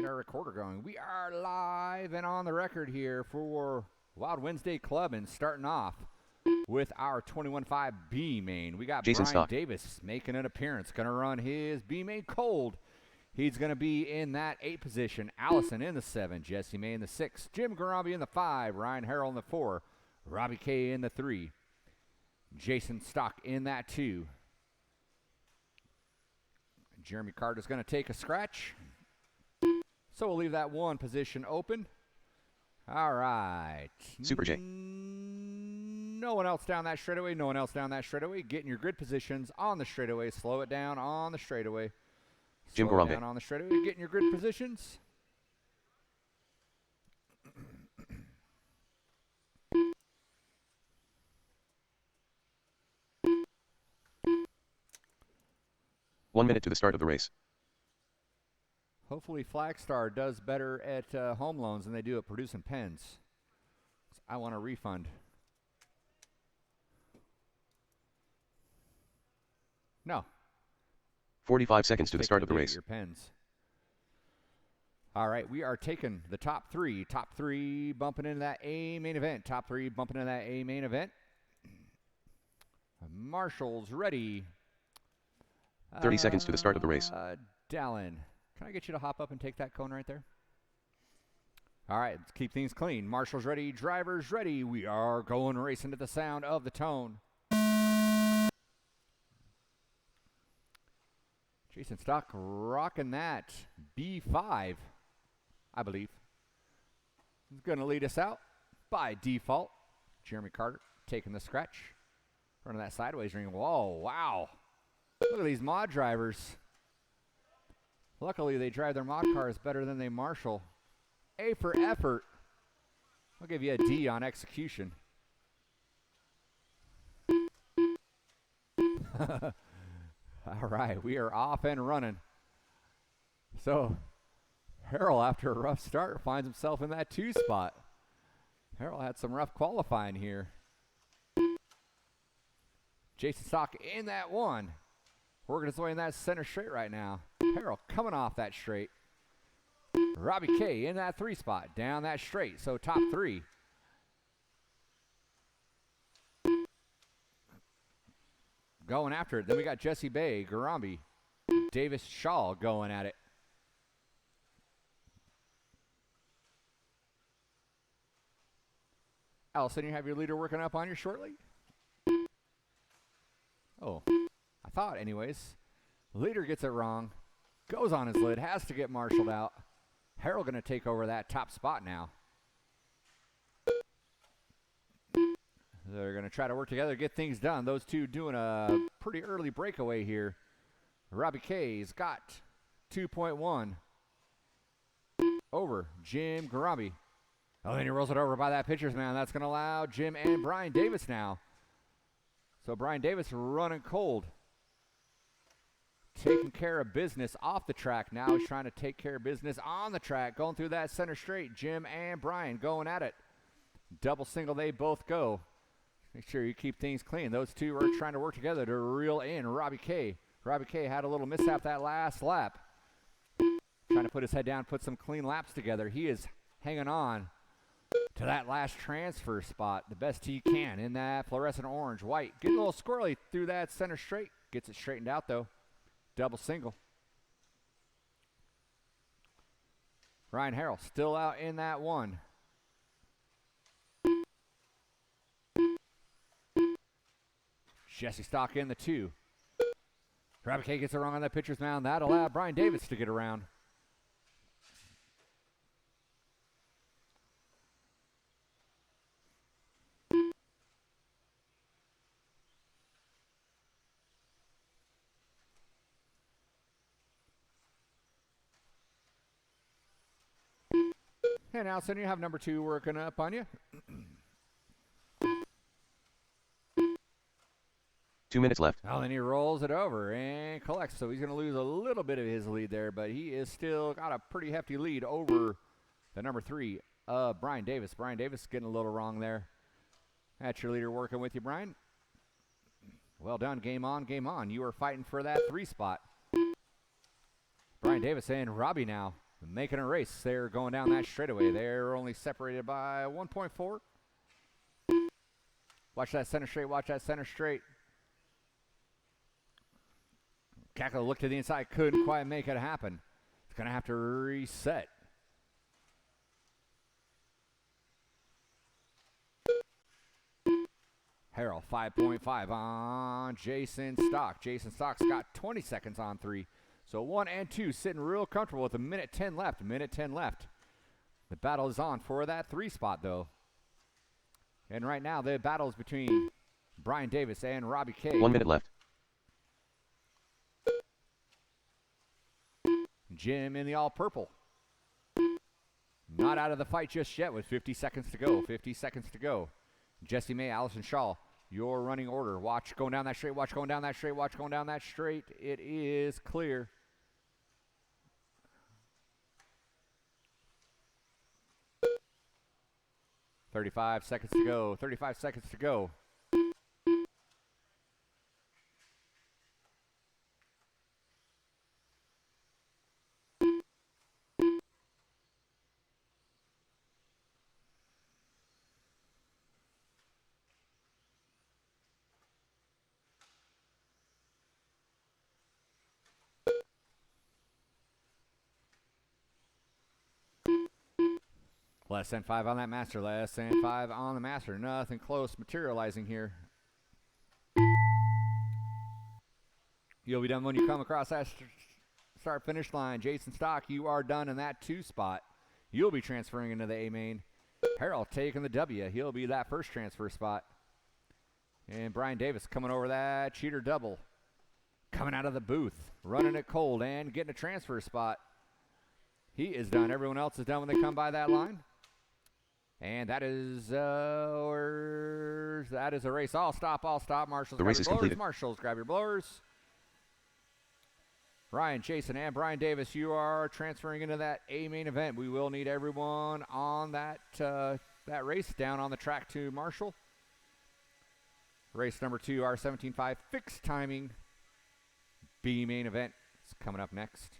Get our recorder going. We are live and on the record here for Wild Wednesday Club, and starting off with our 21.5 B main. We got Jason Brian Stock Davis making an appearance. Going to run his B main cold. He's going to be in that 8 position. Allison in the 7. Jesse May in the 6. Jim Garambi in the 5. Ryan Harrell in the 4. Robbie K in the 3. Jason Stock in that 2. Jeremy Carter's going to take a scratch. So we'll leave that 1 position open. All right. Super J. No one else down that straightaway. No one else down that straightaway. Get in your grid positions on the straightaway. Slow it down on the straightaway. Jim Slow it Garambi. down on the straightaway. Get in your grid positions. One minute to the start of the race. Hopefully Flagstar does better at home loans than they do at producing pens. I want a refund. No. 45 seconds to the Take start of the dig at race. Your pens. All right, we are taking the top 3. Top 3 bumping into that A main event. Top 3 bumping into that A main event. Marshall's ready. 30 seconds to the start of the race. Dallin, can I get you to hop up and take that cone right there? All right, let's keep things clean. Marshall's ready. Driver's ready. We are going racing to the sound of the tone. Jason Stock rocking that B5, I believe. He's going to lead us out by default. Jeremy Carter taking the scratch. Running that sideways ring. Whoa, wow. Look at these mod drivers. Luckily, they drive their mod cars better than they marshal. A for effort. I'll give you a D on execution. All right, we are off and running. So, Harrell, after a rough start, finds himself in that 2 spot. Harrell had some rough qualifying here. Jason Stock in that 1. Working his way in that center straight right now. Harrell coming off that straight. Robbie K in that 3 spot. Down that straight. So top 3. Going after it. Then we got Jesse Bay, Garambi, Davis Shaw going at it. Allison, you have your leader working up on you shortly? Oh, I thought anyways. Leader gets it wrong. Goes on his lid. Has to get marshaled out. Harrell going to take over that top spot now. They're going to try to work together to get things done. Those two doing a pretty early breakaway here. Robbie K's got 2.1 over Jim Garambi. Oh, then he rolls it over by that pitcher's man. That's going to allow Jim and Brian Davis now. So Brian Davis running cold. Taking care of business off the track. Now he's trying to take care of business on the track. Going through that center straight. Jim and Brian going at it. Double single, they both go. Make sure you keep things clean. Those two are trying to work together to reel in Robbie K. Robbie K had a little mishap that last lap. Trying to put his head down, put some clean laps together. He is hanging on to that last transfer spot the best he can in that fluorescent orange, white. Getting a little squirrely through that center straight. Gets it straightened out though. Double single. Ryan Harrell still out in that 1. Jesse Stock in the 2. Robbie K gets it wrong on that pitcher's mound. That allowed Brian Davis to get around. And now, Allison, you have number 2 working up on you. 2 minutes left. Oh, then he rolls it over and collects. So he's going to lose a little bit of his lead there, but he is still got a pretty hefty lead over the number 3, Brian Davis. Brian Davis getting a little wrong there. That's your leader working with you, Brian. Well done. Game on, game on. You are fighting for that 3 spot. Brian Davis and Robbie now making a race. They're going down that straightaway. They're only separated by 1.4. Watch that center straight. Watch that center straight. Cackle looked to the inside. Couldn't quite make it happen. It's going to have to reset. Harrell, 5.5 on Jason Stock. Jason Stock's got 20 seconds on 3. So 1 and 2 sitting real comfortable with a minute 10 left. Minute 10 left. The battle is on for that 3 spot, though. And right now, the battle is between Brian Davis and Robbie K. 1 minute left. Jim in the all-purple. Not out of the fight just yet with 50 seconds to go. 50 seconds to go. Jesse May, Allison Shaw, your running order. Watch going down that straight. Watch going down that straight. Watch going down that straight. It is clear. "35 seconds to go. 35 seconds to go." Less than 5 on that master. Less than 5 on the master. Nothing close materializing here. You'll be done when you come across that start-finish line. Jason Stock, you are done in that 2 spot. You'll be transferring into the A main. Harrell taking the W. He'll be that first transfer spot. And Brian Davis coming over that cheater double. Coming out of the booth. Running it cold and getting a transfer spot. He is done. Everyone else is done when they come by that line. And that is a race. All stop. Marshals, the race is completed. Marshals, grab your blowers. Ryan, Jason, and Brian Davis, you are transferring into that A main event. We will need everyone on that race down on the track to Marshall. Race number 2, R17.5 fixed timing B main event is coming up next.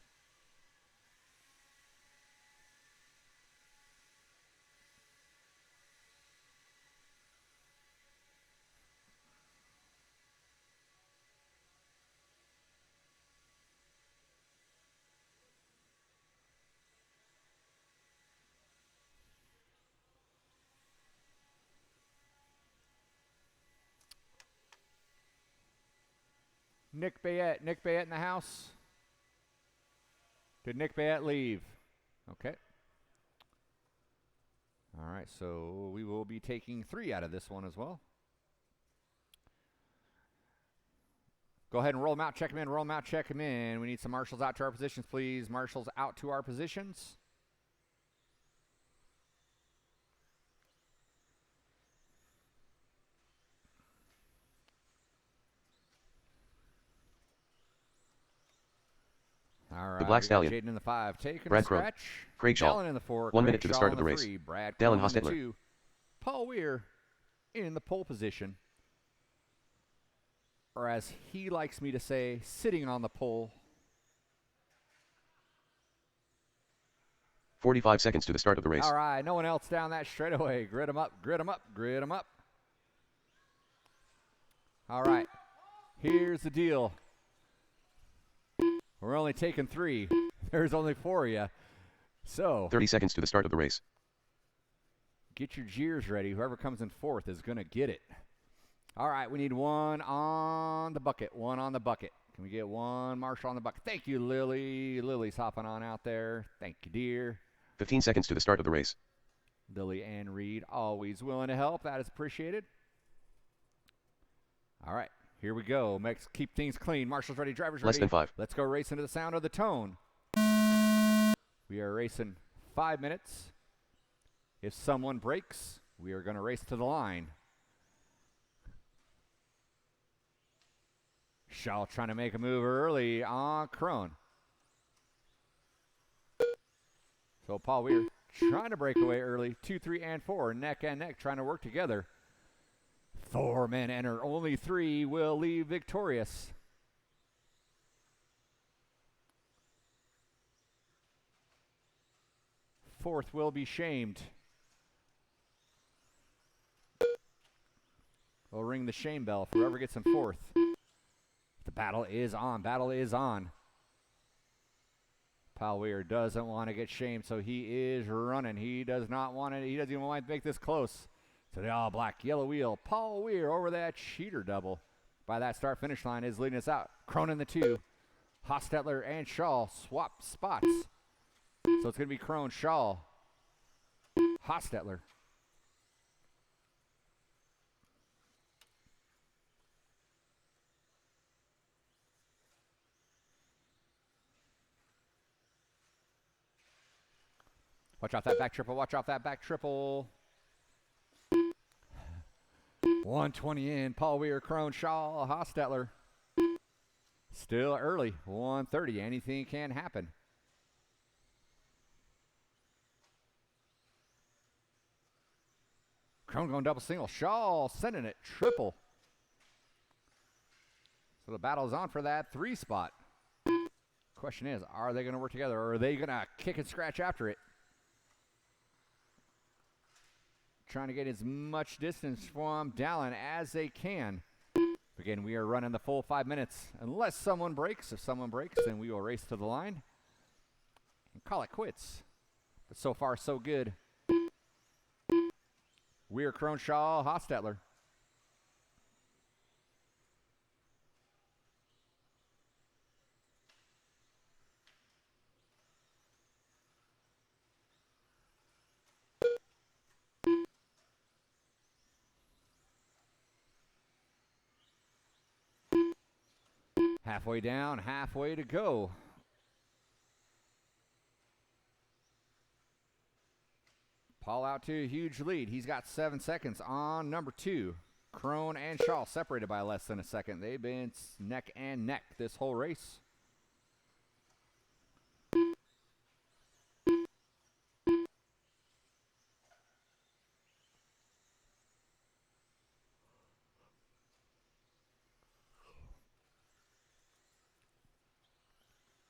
Nick Bayette in the house. Did Nick Bayette leave? Okay. All right, so we will be taking 3 out of this one as well. Go ahead and roll them out, check them in, We need some marshals out to our positions, please. Marshals out to our positions. All right, the Black Stallion. Jaden in the 5, taking Brad a scratch. Craig Shaw. Dallin in the 4. 1 minute Craig to the Shaw start in of the race. 3. Brad Dallin Cohn in the Hostetler. 2. Paul Weir in the pole position. Or as he likes me to say, sitting on the pole. 45 seconds to the start of the race. All right, no one else down that straightaway. Grid them up. All right, here's the deal. We're only taking 3. There's only 4 of you. So 30 seconds to the start of the race. Get your jeers ready. Whoever comes in 4th is going to get it. All right, we need 1 on the bucket. 1 on the bucket. Can we get 1 Marshall on the bucket? Thank you, Lily. Lily's hopping on out there. Thank you, dear. 15 seconds to the start of the race. Lily Ann Reed, always willing to help. That is appreciated. All right, here we go. Keep things clean. Marshall's ready. Drivers ready. Less than 5. Let's go racing to the sound of the tone. We are racing 5 minutes. If someone breaks, we are going to race to the line. Shaw trying to make a move early on Crone. So Paul Weir trying to break away early. 2, 3, and 4. Neck and neck trying to work together. 4 men enter. Only 3 will leave victorious. fourth will be shamed. We'll ring the shame bell for whoever gets in fourth. The battle is on. Battle is on. Paul Weir doesn't want to get shamed, so he is running. He does not want it. He doesn't even want to make this close. So the all black yellow wheel. Paul Weir over that cheater double. By that start finish line is leading us out. Cronin the 2. Hostetler and Shaw swap spots. So it's going to be Crone, Shaw, Hostetler. Watch off that back triple. Watch off that back triple. 120 in. Paul Weir, Crone, Shaw, Hostetler. Still early. 130. Anything can happen. Crone going double single. Shaw sending it triple. So the battle is on for that 3 spot. Question is, are they going to work together or are they going to kick and scratch after it? Trying to get as much distance from Dallin as they can. Again, we are running the full 5 minutes. Unless someone breaks. If someone breaks, then we will race to the line and call it quits. But so far, so good. Weir, Crone, Shaw, Hostetler. Halfway down, halfway to go. Paul out to a huge lead. He's got 7 seconds on number 2. Crone and Shaw separated by less than a second. They've been neck and neck this whole race.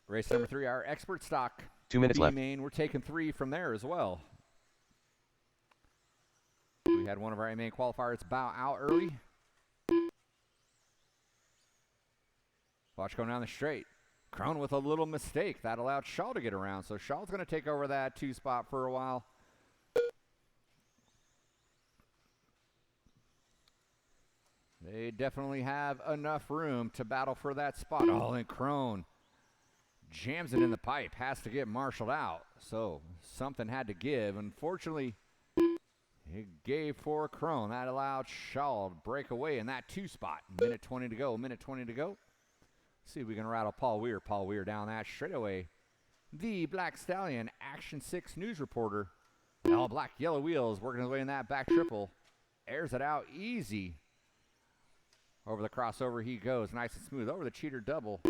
Race number 3, our expert stock. 2 minutes left. B-main, we're taking 3 from there as well. We had one of our A-main qualifiers bow out early. Watch going down the straight. Crone with a little mistake. That allowed Shaw to get around. So Shaw's going to take over that 2 spot for a while. They definitely have enough room to battle for that spot. Oh, and Crone jams it in the pipe. Has to get marshaled out. So something had to give. Unfortunately, it gave for Crone. That allowed Shaw to break away in that 2 spot. Minute 20 to go. Minute 20 to go. See if we can rattle Paul Weir. Paul Weir down that straightaway. The Black Stallion, Action 6 news reporter. All black yellow wheels working his way in that back triple. Airs it out easy. Over the crossover he goes. Nice and smooth. Over the cheater double.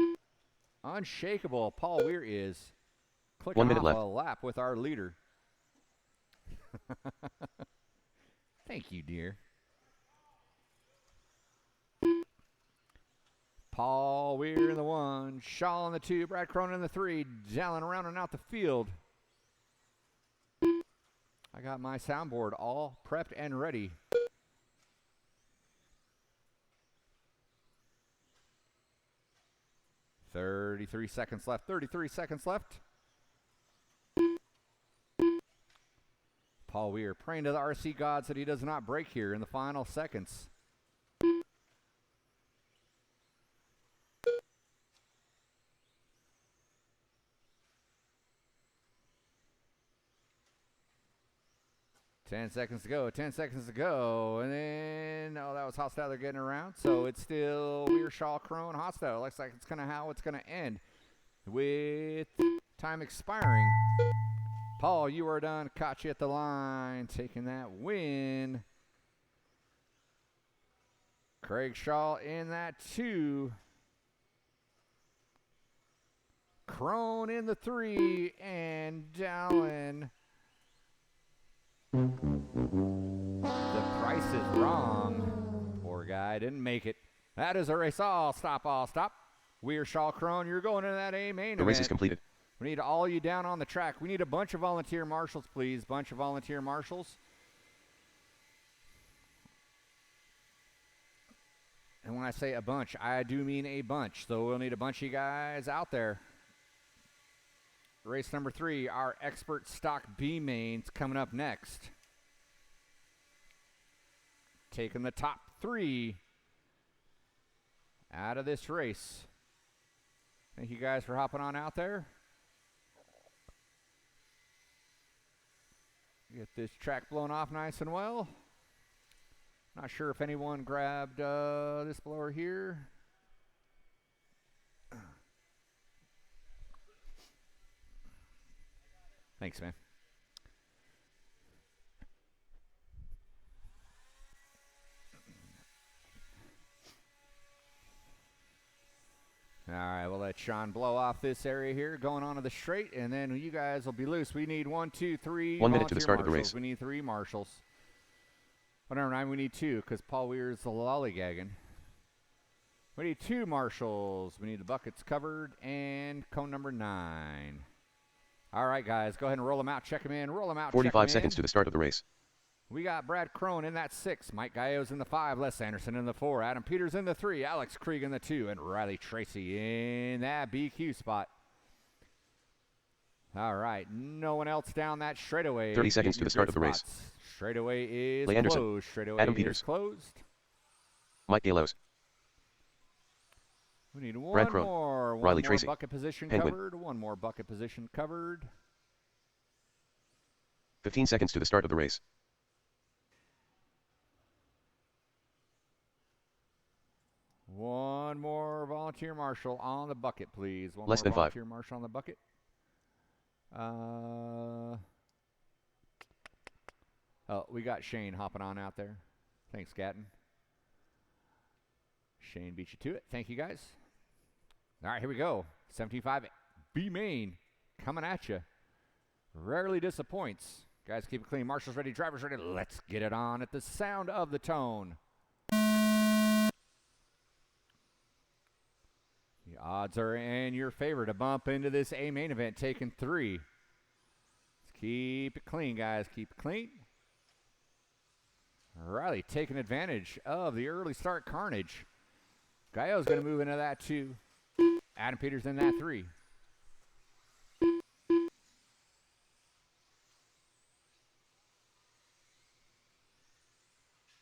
Unshakable. Paul Weir is clicking 1 minute off left. a lap with our leader. Thank you, dear. Paul Weir in the 1, Shaw in the 2, Brad Cronin in the 3, Dallin around and out the field. I got my soundboard all prepped and ready. $33 seconds left. 33 seconds left. Paul Weir praying to the RC gods that he does not break here in the final seconds. Ten seconds to go. 10 seconds to go. And then, oh, that was Hostetler getting around. So it's still Weir, Shaw, Crone, Hostetler. Looks like it's how it's going to end. With time expiring. Paul, you are done. Caught you at the line. Taking that win. Craig Shaw in that 2. Crone in the 3. And Dallin. The price is wrong. Poor guy didn't make it. That is a race. All stop, all stop. Weir, Shaw, Crone, you're going into that A main The race event. is completed. We need all you down on the track. We need a bunch of volunteer marshals, please. Bunch of volunteer marshals. And when I say a bunch, I do mean a bunch. So we'll need a bunch of you guys out there. Race number 3, our expert stock B mains coming up next. Taking the top 3 out of this race. Thank you guys for hopping on out there. Get this track blown off nice and well. Not sure if anyone grabbed this blower here. Thanks, man. All right, we'll let Sean blow off this area here, going on to the straight, and then you guys will be loose. We need 1, 2, 3. 1 minute to the start of the race. We need 3 marshals. Oh, never mind, we need 2 because Paul Weir's the lollygagging. We need 2 marshals. We need the buckets covered and cone number 9. All right, guys, go ahead and roll them out. Check them in. Roll them out. 45 seconds to the start of the race. We got Brad Crone in that 6, Mike Gallegos in the 5, Les Anderson in the 4, Adam Peters in the 3, Alex Krieg in the 2, and Riley Tracy in that BQ spot. All right, no one else down that straightaway. 30 seconds to the start of the race. Straightaway is Lee Anderson, closed. Straightaway Adam is Peters, closed. Mike Gallegos. We need Brad Crone, more. One Riley more Tracy, bucket position Penguin. covered. One more bucket position covered. 15 seconds to the start of the race. One more volunteer marshal on the bucket, please. One Less more than 5. volunteer marshal on the bucket. Oh, we got Shane hopping on out there. Thanks, Gatton. Shane beat you to it. Thank you, guys. All right, here we go. 17.5 B main coming at you. Rarely disappoints. Guys, keep it clean. Marshals ready. Drivers ready. Let's get it on at the sound of the tone. The odds are in your favor to bump into this A main event, taking 3. Let's keep it clean, guys. Keep it clean. Riley taking advantage of the early start carnage. Gallegos going to move into that 2. Adam Peters in that 3.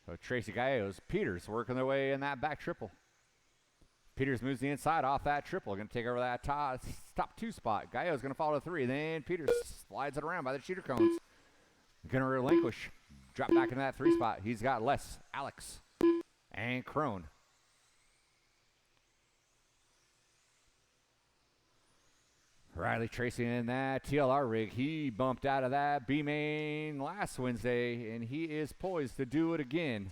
So Tracy Gallegos, Peters working their way in that back triple. Peters moves the inside off that triple. Going to take over that top 2 spot. Gallegos going to follow 3. Then Peters slides it around by the cheater cones. Going to relinquish. Drop back into that 3 spot. He's got Les, Alex, and Crone. Riley Tracy in that TLR rig. He bumped out of that B main last Wednesday, and he is poised to do it again.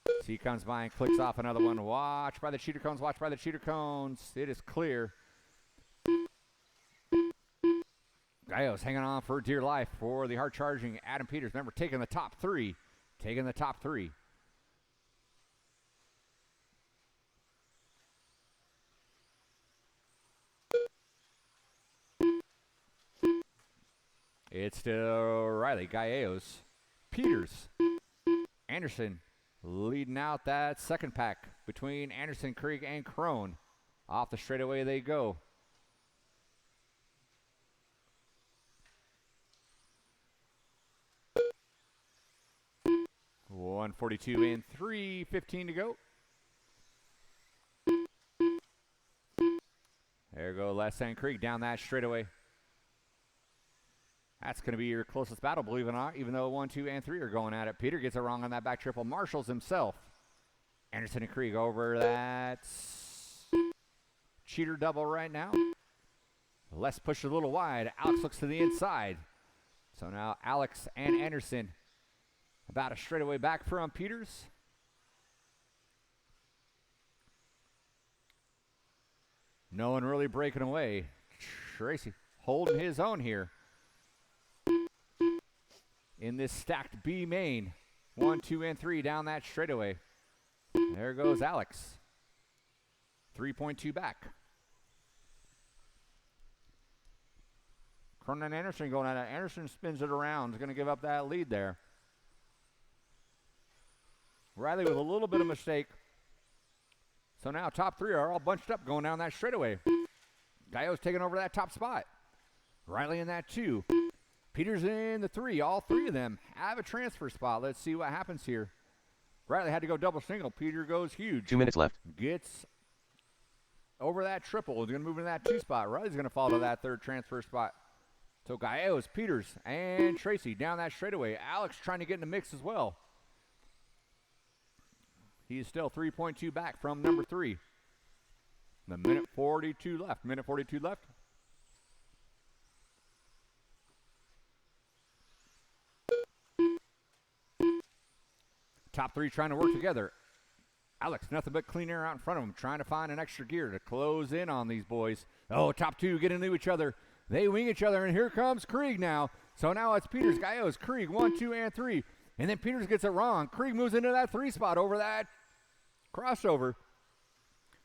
So he comes by and clicks off another one. Watch by the cheater cones. Watch by the cheater cones. It is clear. Gallegos hanging on for dear life for the hard-charging Adam Peters. Remember, taking the top 3. Taking the top 3. It's still Riley, Gallegos, Peters, Anderson leading out that second pack between Anderson, Krieg, and Crone. Off the straightaway they go. .142 and 3:15 to go. There go Les and Krieg down that straightaway. That's going to be your closest battle, believe it or not, even though 1, 2, and 3 are going at it. Peter gets it wrong on that back triple. Marshals himself. Anderson and Krieg over that cheater double right now. Les pushes a little wide. Alex looks to the inside. So now Alex and Anderson about a straightaway back from Peters. No one really breaking away. Tracy holding his own here in this stacked B main. 1, 2, and 3 down that straightaway. There goes Alex. 3.2 back. Cronin Anderson going at it. Anderson spins it around. Is going to give up that lead there. Riley with a little bit of mistake. So now top three are all bunched up going down that straightaway. Gallo's taking over that top spot. Riley in that 2. Peters in the 3. All 3 of them have a transfer spot. Let's see what happens here. Riley had to go double single. Peter goes huge. 2 minutes left. Gets over that triple. He's going to move into that 2 spot. Riley's going to fall to that 3rd transfer spot. So Gallo's, Peters, and Tracy down that straightaway. Alex trying to get in the mix as well. He's still 3.2 back from number 3. The minute 42 left. Minute 42 left. Top 3 trying to work together. Alex, nothing but clean air out in front of him, trying to find an extra gear to close in on these boys. Oh, top 2 get into each other. They wing each other, and here comes Krieg now. So now it's Peters, Gallo's, Krieg, 1, 2, and 3. And then Peters gets it wrong. Krieg moves into that 3 spot over that crossover.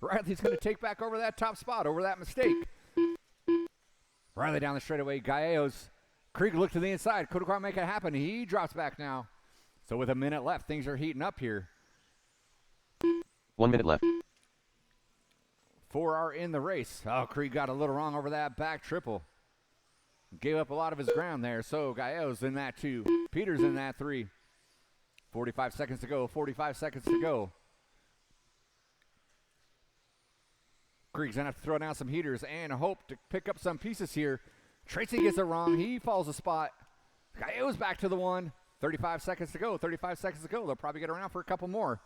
Riley's going to take back over that top spot, over that mistake. Riley down the straightaway. Gallo's. Krieg looked to the inside. Couldn't quite make it happen. He drops back now. So with a minute left, things are heating up here. 1 minute left. 4 are in the race. Oh, Krieg got a little wrong over that back triple. Gave up a lot of his ground there. So Gallo's in that 2. Peters in that 3. 45 seconds to go. 45 seconds to go. Krieg's going to have to throw down some heaters and hope to pick up some pieces here. Tracy gets it wrong. He falls a spot. Gallo's back to the 1. 35 seconds to go. 35 seconds to go. They'll probably get around for a couple more.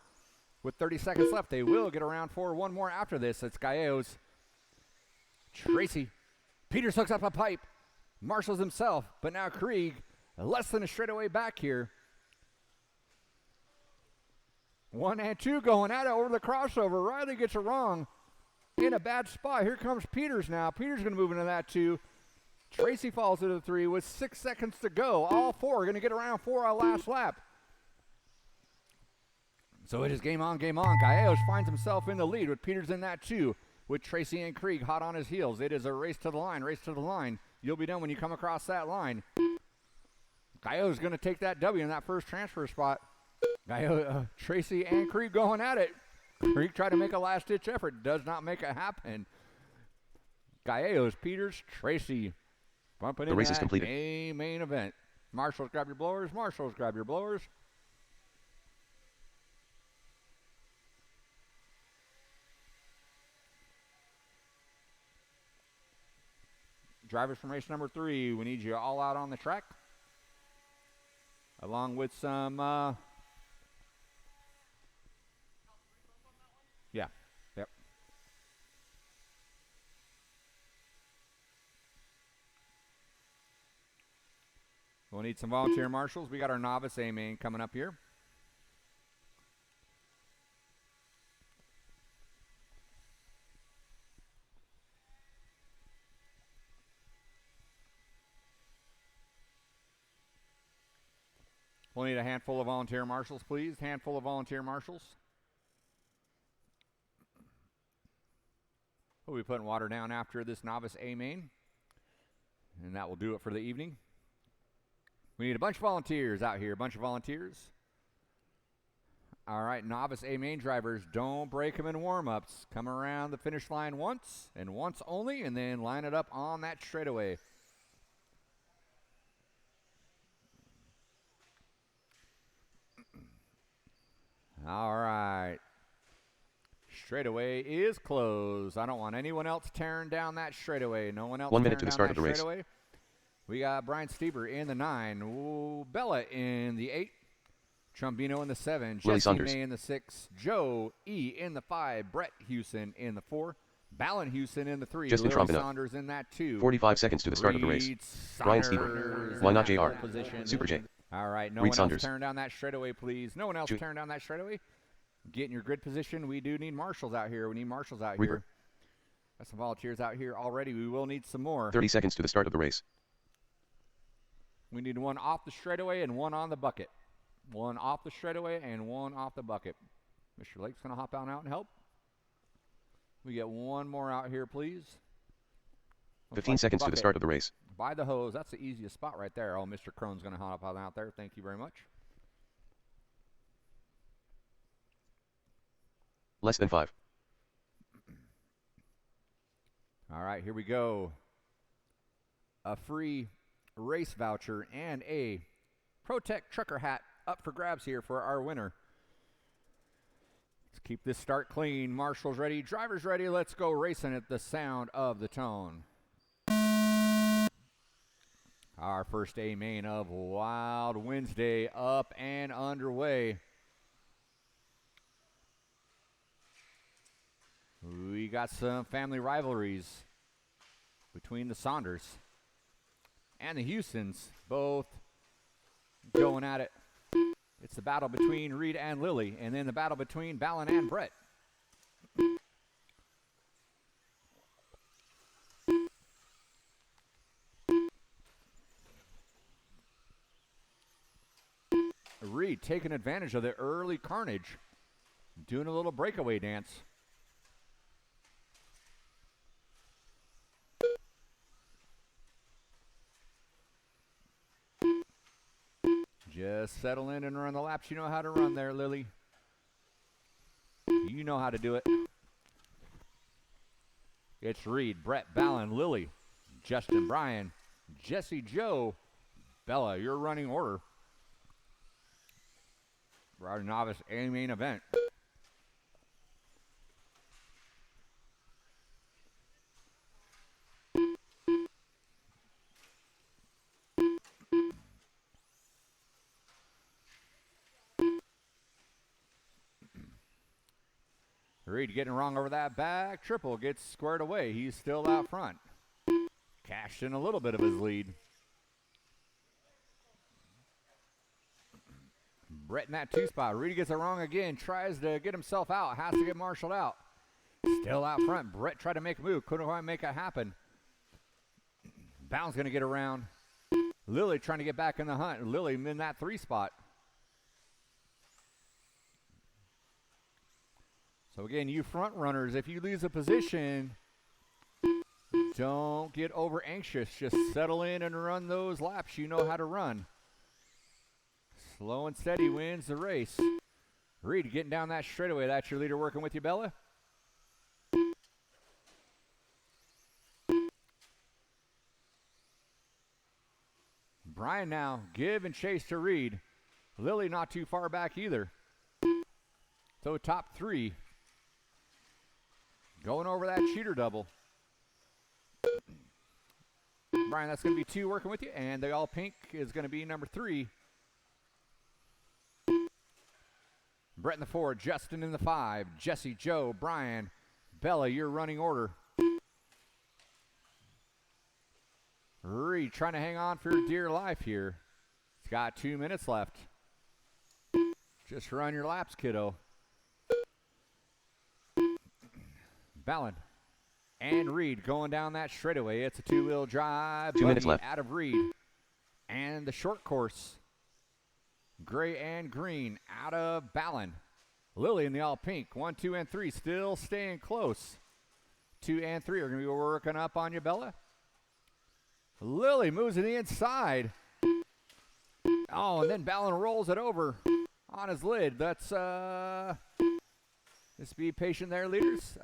With 30 seconds left, they will get around for one more after this. It's Gallo's. Tracy. Peters hooks up a pipe. Marshals himself. But now Krieg, less than a straightaway back here. 1 and 2 going at it over the crossover. Riley gets it wrong. In a bad spot. Here comes Peters now. Peters going to move into that 2. Tracy falls into the 3 with 6 seconds to go. All 4 are going to get around for our last lap. So it is game on, game on. Gallo's finds himself in the lead with Peters in that 2. With Tracy and Krieg hot on his heels. It is a race to the line, race to the line. You'll be done when you come across that line. Gallo's going to take that W in that first transfer spot. Tracy and Krieg going at it. Krieg tried to make a last-ditch effort. Does not make it happen. Gallo's, Peters, Tracy. Bumping The race is completed. A main event. Marshals, grab your blowers. Marshals, grab your blowers. Drivers from race number 3, we need you all out on the track. Along with some, yeah, yep. We'll need some volunteer marshals. We got our novice A-main coming up here. We'll need a handful of volunteer marshals, please. Handful of volunteer marshals. We'll be putting water down after this novice A-main. And that will do it for the evening. We need a bunch of volunteers out here. A bunch of volunteers. All right, novice A-main drivers, don't break them in warm-ups. Come around the finish line once and once only, and then line it up on that straightaway. All right. Straightaway is closed. I don't want anyone else tearing down that straightaway. No one else 1 minute to the start of the race. We got Brian Stieber in the 9. Ooh, Bella in the 8. Trombino in the 7. Jesse May in the 6. Joe E in the 5. Brett Hewson in the 4. Ballon Hewson in the 3. Justin Trombino. Saunders in that 2. 45 seconds to the start of the race. Brian Stieber. Why not JR? Super J. All right, no Reed one Saunders. else tearing down that straightaway, please. No one else tearing down that straightaway. Get in your grid position. We do need marshals out here. We need marshals out here. Got some volunteers out here already. We will need some more. 30 seconds to the start of the race. We need one off the straightaway and one on the bucket. One off the straightaway and one off the bucket. Mr. Lake's going to hop out and help. We get one more out here, please. 15 seconds to the start of the race. by the hose. That's the easiest spot right there. Oh, Mr. Crone's going to hop out there. Thank you very much. Less than 5. All right, here we go. A free race voucher and a ProTech trucker hat up for grabs here for our winner. Let's keep this start clean. Marshall's ready, driver's ready. Let's go racing at the sound of the tone. Our first A main of Wild Wednesday up and underway. We got some family rivalries between the Saunders and the Houstons, both going at it. It's the battle between Reed and Lily, and then the battle between Ballin and Brett. Reed taking advantage of the early carnage, doing a little breakaway dance. Just settle in and run the laps. You know how to run there, Lily. You know how to do it. It's Reed, Brett, Ballin, Lily, Justin, Brian, Jesse, Joe, Bella, your running order for our novice A main event. Reed getting wrong over that back triple, gets squared away. He's still out front. Cashed in a little bit of his lead. Brett in that 2 spot. Reed gets it wrong again, tries to get himself out, has to get marshaled out. Still out front. Brett tried to make a move, couldn't quite make it happen. Ballin's going to get around. Lily trying to get back in the hunt. Lily in that 3 spot. So again, you front runners, if you lose a position, don't get over anxious. Just settle in and run those laps you know how to run. Slow and steady wins the race. Reed getting down that straightaway. That's your leader working with you, Bella. Brian now give and chase to Reed. Lily not too far back either. So top 3. Going over that cheater double. Brian, that's going to be 2 working with you. And the all pink is going to be number 3. Brett in the 4, Justin in the 5, Jesse, Joe, Brian, Bella, your running order. Reed trying to hang on for dear life here. He's got 2 minutes left. Just run your laps, kiddo. Ballin and Reed going down that straightaway. It's a 2-wheel drive. 2 minutes left. Out of Reed. And the short course. Gray and green out of Ballin. Lily in the all pink. 1, 2, and 3 still staying close. 2 and 3 are going to be working up on you, Bella. Lily moves to the inside. Oh, and then Ballin rolls it over on his lid. That's, just be patient there, leaders.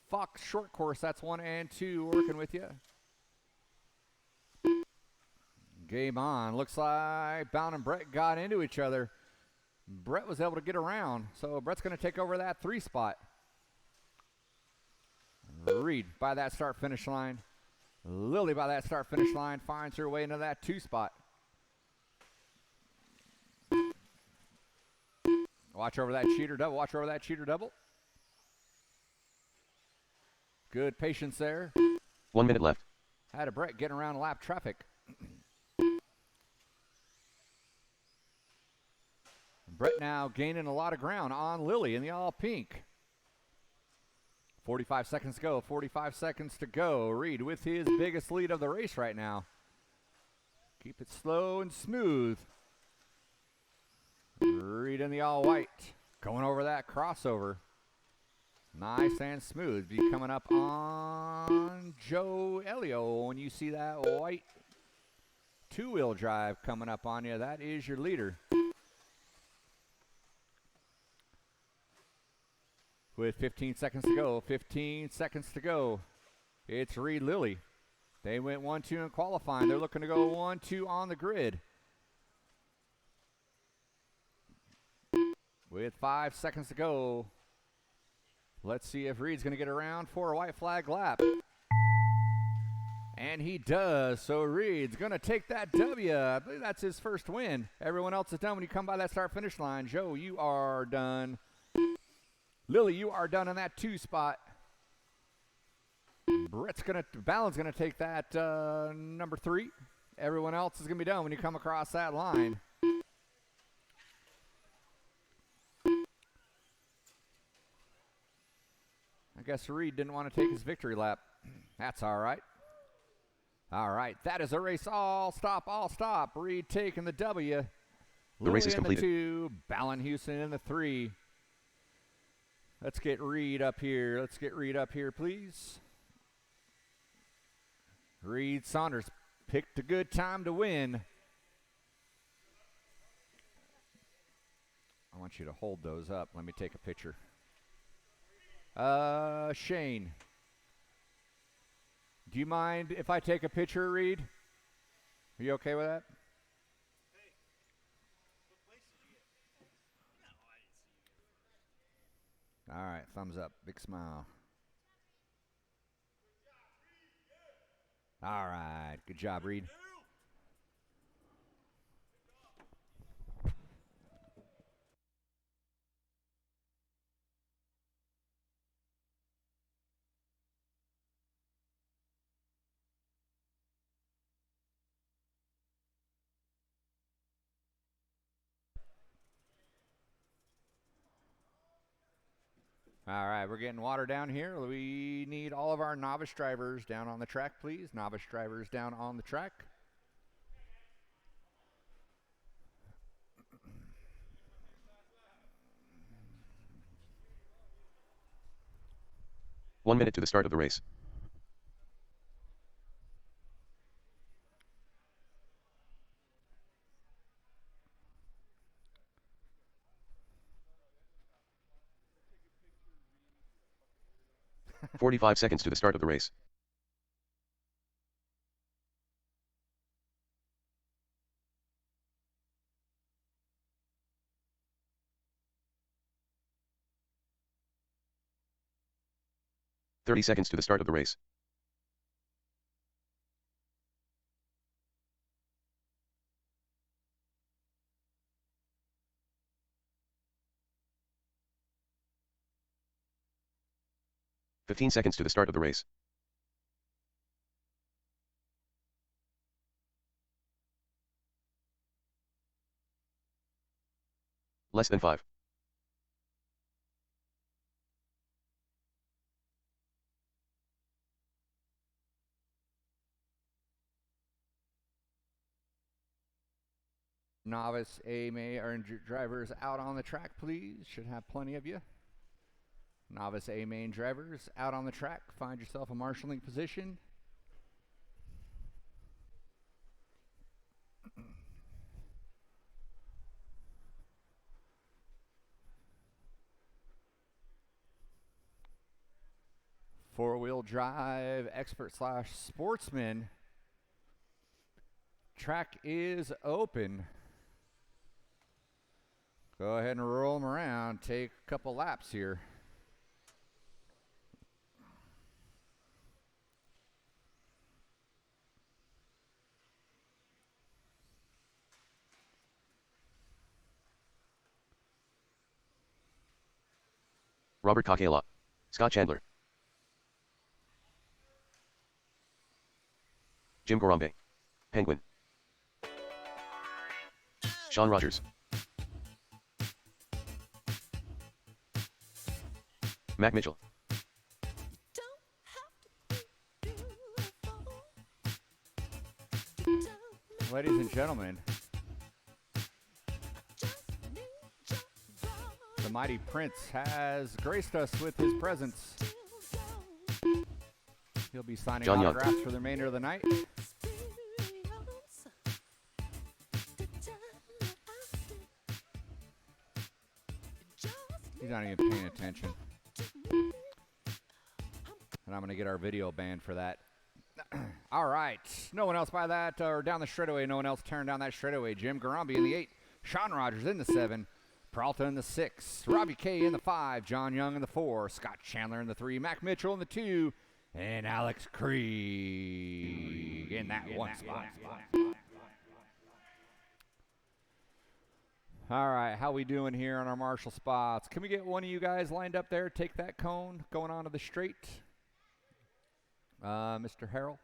Fox short course, that's 1 and 2 working with you. Game on. Looks like Ballin and Brett got into each other. Brett was able to get around, so Brett's going to take over that 3 spot. Reed by that start-finish line. Lily by that start-finish line finds her way into that 2 spot. Watch over that cheater double. Watch over that cheater double. Good patience there. 1 minute left. Had a Brett getting around lap traffic. Brett now gaining a lot of ground on Lily in the all pink. 45 seconds to go. 45 seconds to go. Reed with his biggest lead of the race right now. Keep it slow and smooth. Reed in the all white. Going over that crossover. Nice and smooth. Be coming up on Joe Elio. When you see that white two-wheel drive coming up on you, that is your leader. With 15 seconds to go, 15 seconds to go, it's Reed Lilly. They went 1-2 in qualifying. They're looking to go 1-2 on the grid. With 5 seconds to go, let's see if Reed's going to get around for a white flag lap. And he does. So Reed's going to take that W. I believe that's his first win. Everyone else is done when you come by that start-finish line. Joe, you are done. Lilly, you are done in that 2 spot. Ballin's going to take that number 3. Everyone else is going to be done when you come across that line. I guess Reed didn't want to take his victory lap. That's all right. All right, that is a race. All stop. Reed taking the W. The race is completed. completed. The 2, Ballin Houston in the 3. Let's get Reed up here. Please. Reed Saunders picked a good time to win. I want you to hold those up. Let me take a picture. Shane, do you mind if I take a picture, Reed? Are you okay with that? Hey, what place did you get? No, I didn't see you. All right, thumbs up, big smile. All right, good job, Reed. All right, we're getting water down here. We need all of our novice drivers down on the track, please. Novice drivers down on the track. One minute to the start of the race. "45 seconds to the start of the race. "30 seconds to the start of the race. "15 seconds to the start of the race. Less than 5. Novice A-main drivers out on the track, please. Should have plenty of you. Novice A-main drivers out on the track. Find yourself a marshalling position. Four-wheel drive expert / sportsman. Track is open. Go ahead and roll them around. Take a couple laps here. Robert Kakela. Scott Chandler. Jim Gorambe. Penguin. Sean Rogers. Mac Mitchell. Ladies and gentlemen, the mighty Prince has graced us with his presence. He'll be signing John Young. autographs for the remainder of the night. He's not even paying attention. And I'm going to get our video banned for that. All right. No one else by that, or down the straightaway. No one else tearing down that straightaway. Jim Garambi in the 8. Sean Rogers in the 7. Peralta in the 6. Robbie K in the 5. John Young in the 4. Scott Chandler in the 3. Mac Mitchell in the 2. And Alex Krieg in that one spot. All right, how we doing here on our marshal spots? Can we get one of you guys lined up there? Take that cone going on to the straight. Mr. Harrell.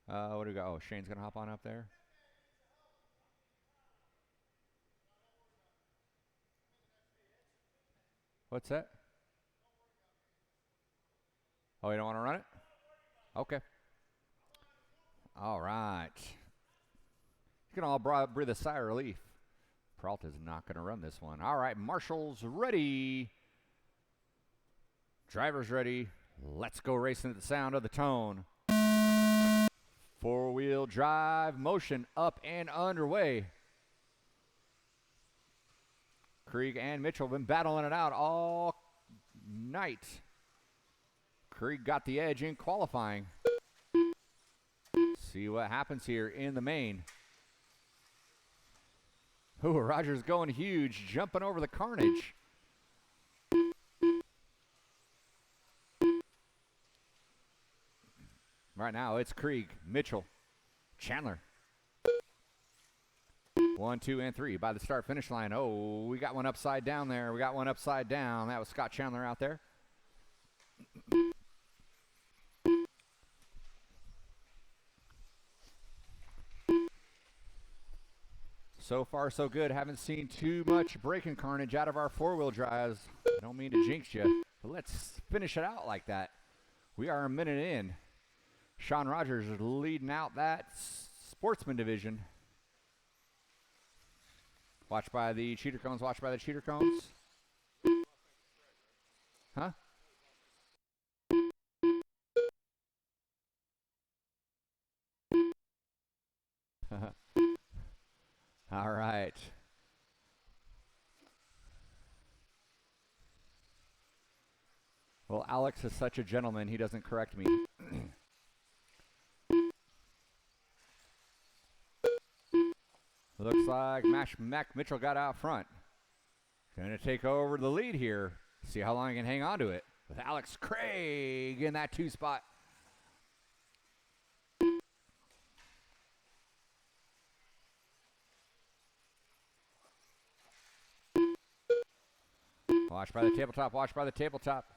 What do we got? Oh, Shane's going to hop on up there. What's that? Oh, you don't want to run it? Okay. All right. You can all breathe a sigh of relief. Peralta's not going to run this one. All right, marshals ready. Drivers ready. Let's go racing at the sound of the tone. Four-wheel drive motion up and underway. Krieg and Mitchell have been battling it out all night. Krieg got the edge in qualifying. See what happens here in the main. Ooh, Rogers going huge, jumping over the carnage. Right now, it's Krieg, Mitchell, Chandler. 1, 2, and 3 by the start-finish line. Oh, we got one upside down there. We got one upside down. That was Scott Chandler out there. So far, so good. Haven't seen too much braking carnage out of our four-wheel drives. I don't mean to jinx you, but let's finish it out like that. We are a minute in. Sean Rogers is leading out that sportsman division. Watch by the cheater cones. Watch by the cheater cones. Huh? All right. Well, Alex is such a gentleman, he doesn't correct me. Looks like Mac Mitchell got out front. Going to take over the lead here. See how long he can hang on to it. With Alex Krieg in that 2 spot. Watch by the tabletop. Watch by the tabletop.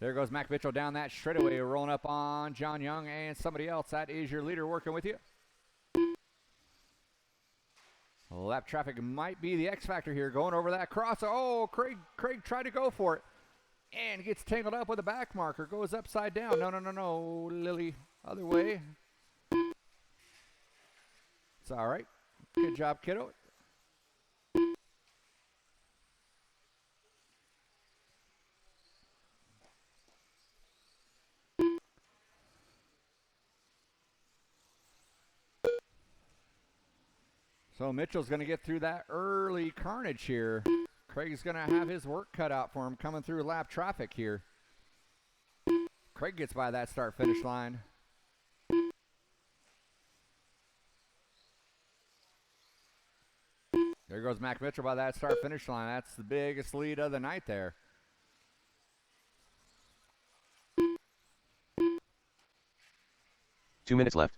There goes Mac Mitchell down that straightaway, rolling up on John Young and somebody else. That is your leader working with you. Lap traffic might be the X factor here, going over that cross. Oh, Krieg tried to go for it and gets tangled up with a back marker. Goes upside down. No, Lily, other way. It's all right. Good job, kiddo. So Mitchell's going to get through that early carnage here. Craig's going to have his work cut out for him coming through lap traffic here. Krieg gets by that start-finish line. There goes Mac Mitchell by that start-finish line. That's the biggest lead of the night there. Two minutes left.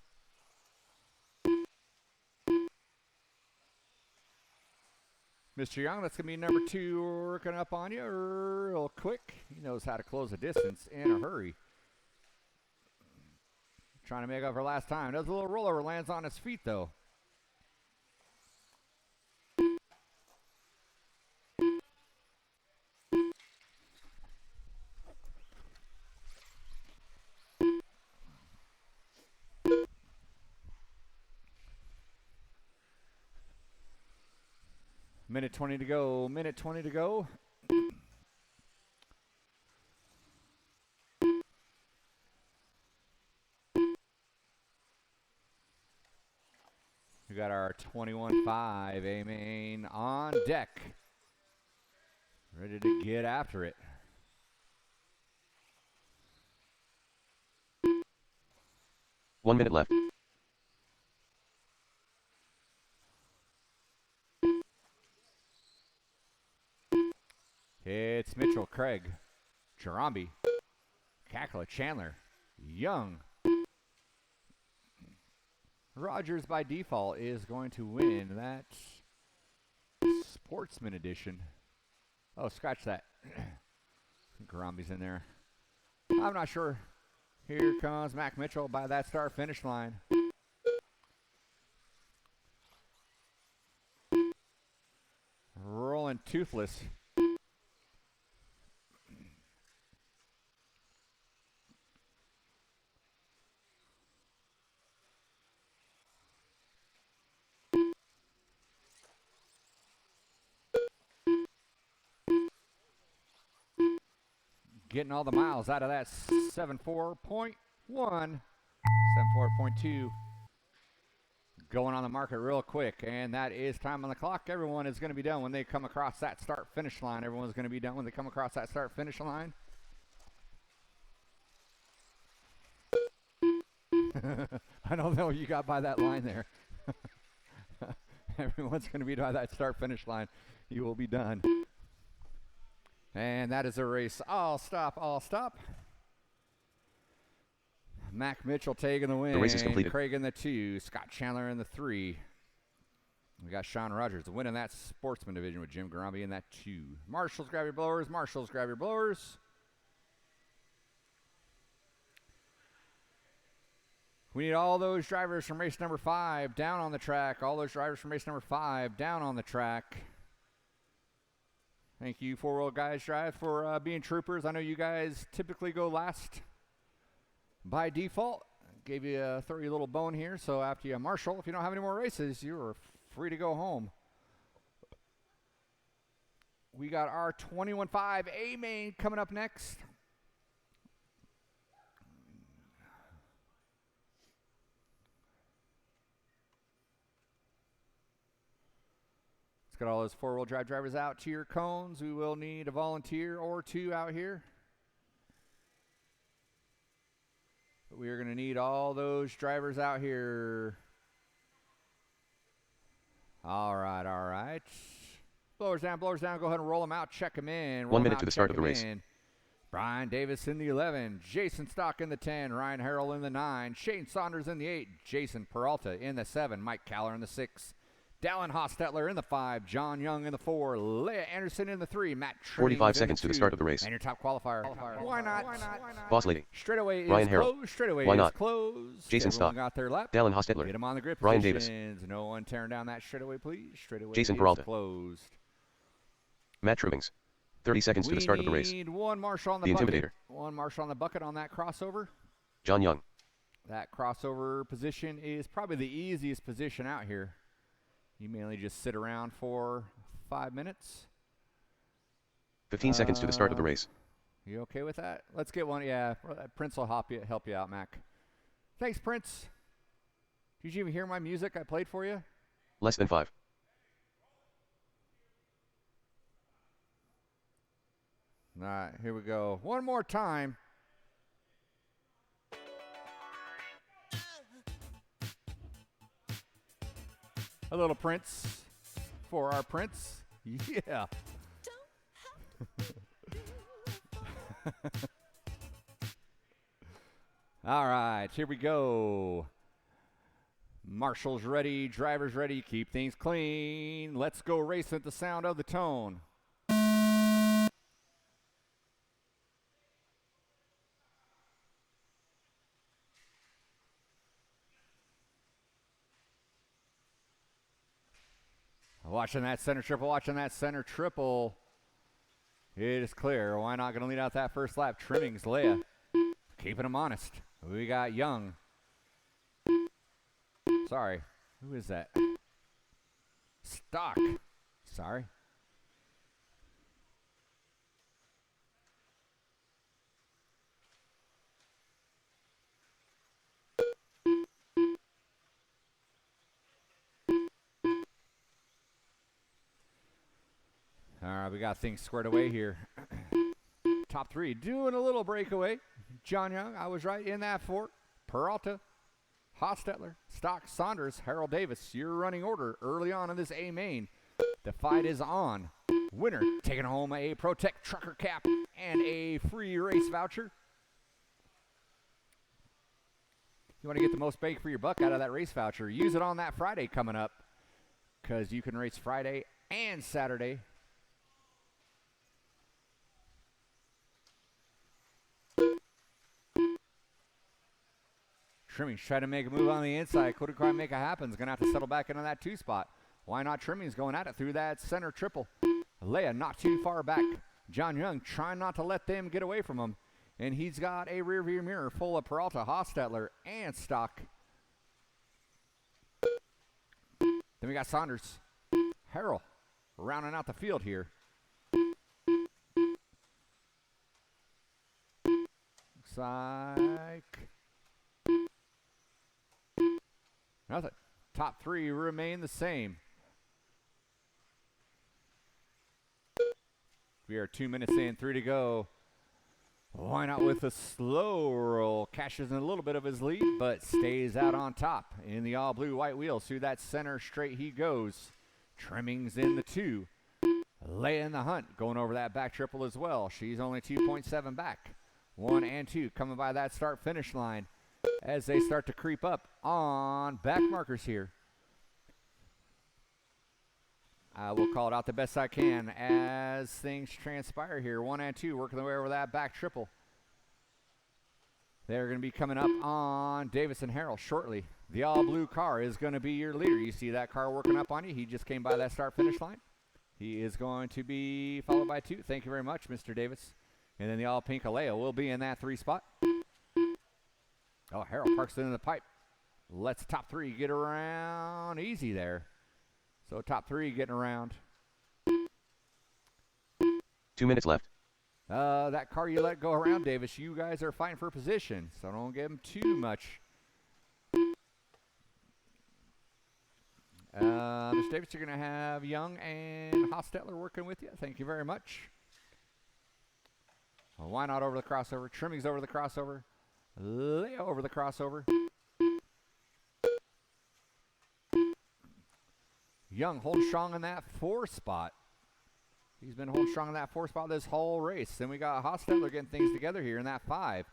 Mr. Young, that's going to be number 2 working up on you real quick. He knows how to close a distance in a hurry. Trying to make up for last time. Does a little rollover, lands on his feet, though. Minute 20 to go. Minute 20 to go. We got our 21.5 A-Main on deck. Ready to get after it. One minute left. It's Mitchell, Craig, Jarambi, Kakla, Chandler, Young. Rogers by default is going to win that Sportsman edition. Oh, scratch that. Garambi's in there. I'm not sure. Here comes Mac Mitchell by that start finish line. Rolling toothless. Getting all the miles out of that 7.4.1, 7.4.2. Going on the market real quick, and that is time on the clock. Everyone is going to be done when they come across that start finish line. Everyone's going to be done when they come across that start finish line. I don't know what you got by that line there. Everyone's going to be by that start finish line. You will be done. And that is a race. All stop, all stop. Mac Mitchell taking the win. The race is completed. Craig in the 2. Scott Chandler in the 3. We got Sean Rogers winning that Sportsman division with Jim Garambi in that 2. Marshals, grab your blowers. Marshals, grab your blowers. We need all those drivers from race number 5 down on the track. All those drivers from race number 5 down on the track. Thank you, 4-wheel guys drive, for being troopers. I know you guys typically go last by default. Gave you throw you a little bone here. So after you marshal, if you don't have any more races, you're free to go home. We got our 21.5 A-Main coming up next. Let's get all those 4-wheel drive drivers out to your cones. We will need a volunteer or 2 out here. But we are going to need all those drivers out here. All right, all right. Blowers down, blowers down. Go ahead and roll them out. Check them in. 1 minute to the start of the race. Brian Davis in the 11. Jason Stock in the 10. Ryan Harrell in the 9. Shane Saunders in the 8. Jason Peralta in the 7. Mike Caller in the 6. Dallin Hostetler in the 5, John Young in the 4, Leah Anderson in the 3, Matt Trimmings 45 seconds to the start of the race. And your top qualifier. Why not? Boss Lady. Straightaway Ryan is Harrell. closed. Straightaway Why is not? closed. Jason Everyone Stock. got their lap. Dallin Hostetler. Get them on the grip Brian positions. No one tearing down that straightaway, please. Straightaway Jason is Peralta. closed. Matt Trubings. 30 seconds to the start of the race. We need one marshal on the, The bucket. Intimidator. One marshal on the bucket on that crossover. John Young. That crossover position is probably the easiest position out here. You mainly just sit around for 5 minutes. 15 seconds to the start of the race. You okay with that? Let's get one. Yeah, Prince will help you out, Mac. Thanks, Prince. Did you even hear my music I played for you? Less than 5. All right, here we go. One more time. A little Prince for our Prince. Yeah. All right, here we go. Marshals ready, drivers ready, keep things clean. Let's go racing at the sound of the tone. Watching that center triple, watching that center triple. It is clear. Why not going to lead out that first lap? Trimmings, Leia. Keeping them honest. We got Young. Sorry. Who is that? Stock. Sorry. All right, we got things squared away here. Top 3 doing a little breakaway. John Young, I was right in that 4. Peralta, Hostetler, Stock, Saunders, Harold Davis. Your running order early on in this A main. The fight is on. Winner taking home a Protect trucker cap and a free race voucher. You want to get the most bang for your buck out of that race voucher, use it on that Friday coming up, because you can race Friday and Saturday. Trimmings trying to make a move on the inside. Couldn't quite make it happen. Is going to have to settle back into that 2 spot. Why not Trimmings going at it through that center triple. Leia not too far back. John Young trying not to let them get away from him. And he's got a rear view mirror full of Peralta, Hostetler, and Stock. Then we got Saunders. Harrell rounding out the field here. Looks like nothing. Top 3 remain the same. We are 2 minutes in, 3 to go. Why not with a slow roll? Cashes in a little bit of his lead, but stays out on top in the all blue white wheels. Through that center straight he goes. Trimmings in the 2. Leia in the hunt, going over that back triple as well. She's only 2.7 back. 1 and 2 coming by that start finish line as they start to creep up on back markers here. I will call it out the best I can as things transpire here. 1 and 2 working their way over that back triple. They're going to be coming up on Davis and Harrell shortly. The all-blue car is going to be your leader. You see that car working up on you. He just came by that start-finish line. He is going to be followed by 2. Thank you very much, Mr. Davis. And then the all-pink Alea will be in that 3 spot. Oh, Harrell parks it in the pipe. Lets top 3 get around easy there. So top 3 getting around. 2 minutes left. That car you let go around, Davis, you guys are fighting for position, so don't give him too much. Mr. Davis, you're going to have Young and Hostetler working with you. Thank you very much. Well, why not over the crossover? Trimmings over the crossover. Leia over the crossover. Young holding strong in that 4 spot. He's been holding strong in that 4 spot this whole race. Then we got Hostetler getting things together here in that 5.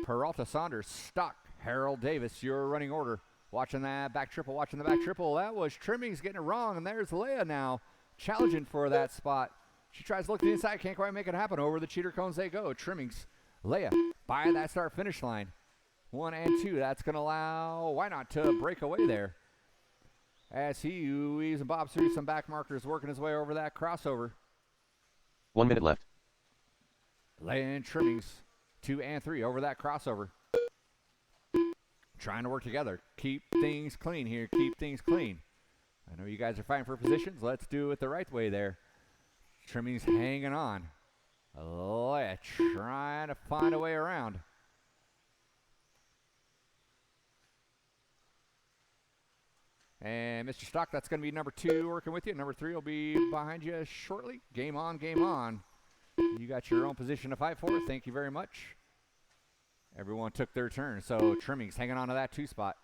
Peralta, Saunders, Stock, Harold Davis, your running order. Watching that back triple, watching the back triple. That was Trimmings getting it wrong, and there's Leia now challenging for that spot. She tries to look to the inside, can't quite make it happen. Over the cheater cones they go. Trimmings, Leia by that start finish line. 1 and 2. That's going to allow Why Not to break away there, as he weaves and bobs through some back markers, working his way over that crossover. 1 minute left. Leia and Trimmings, 2 and 3 over that crossover. Trying to work together. Keep things clean here. Keep things clean. I know you guys are fighting for positions. Let's do it the right way there. Trimmings hanging on. Leia trying to find a way around. And Mr. Stock, that's going to be number 2 working with you. Number 3 will be behind you shortly. Game on, game on. You got your own position to fight for. Thank you very much. Everyone took their turn. So Trimmings hanging on to that 2 spot.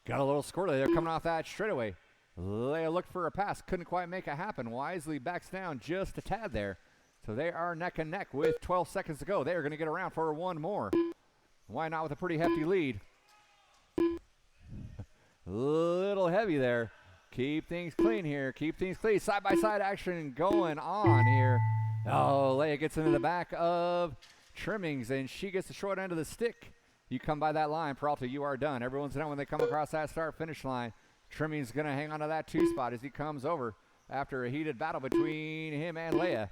Got a little squirrely. They're coming off that straightaway. Leia looked for a pass. Couldn't quite make it happen. Wisely backs down just a tad there. So they are neck and neck with 12 seconds to go. They are going to get around for 1 more. Why not with a pretty hefty lead? Little heavy there. Keep things clean here. Keep things clean. Side-by-side action going on here. Oh, Leia gets into the back of Trimmings, and she gets the short end of the stick. You come by that line, Peralta, you are done. Everyone's done when they come across that start-finish line. Trimmings going to hang on to that 2 spot as he comes over after a heated battle between him and Leia.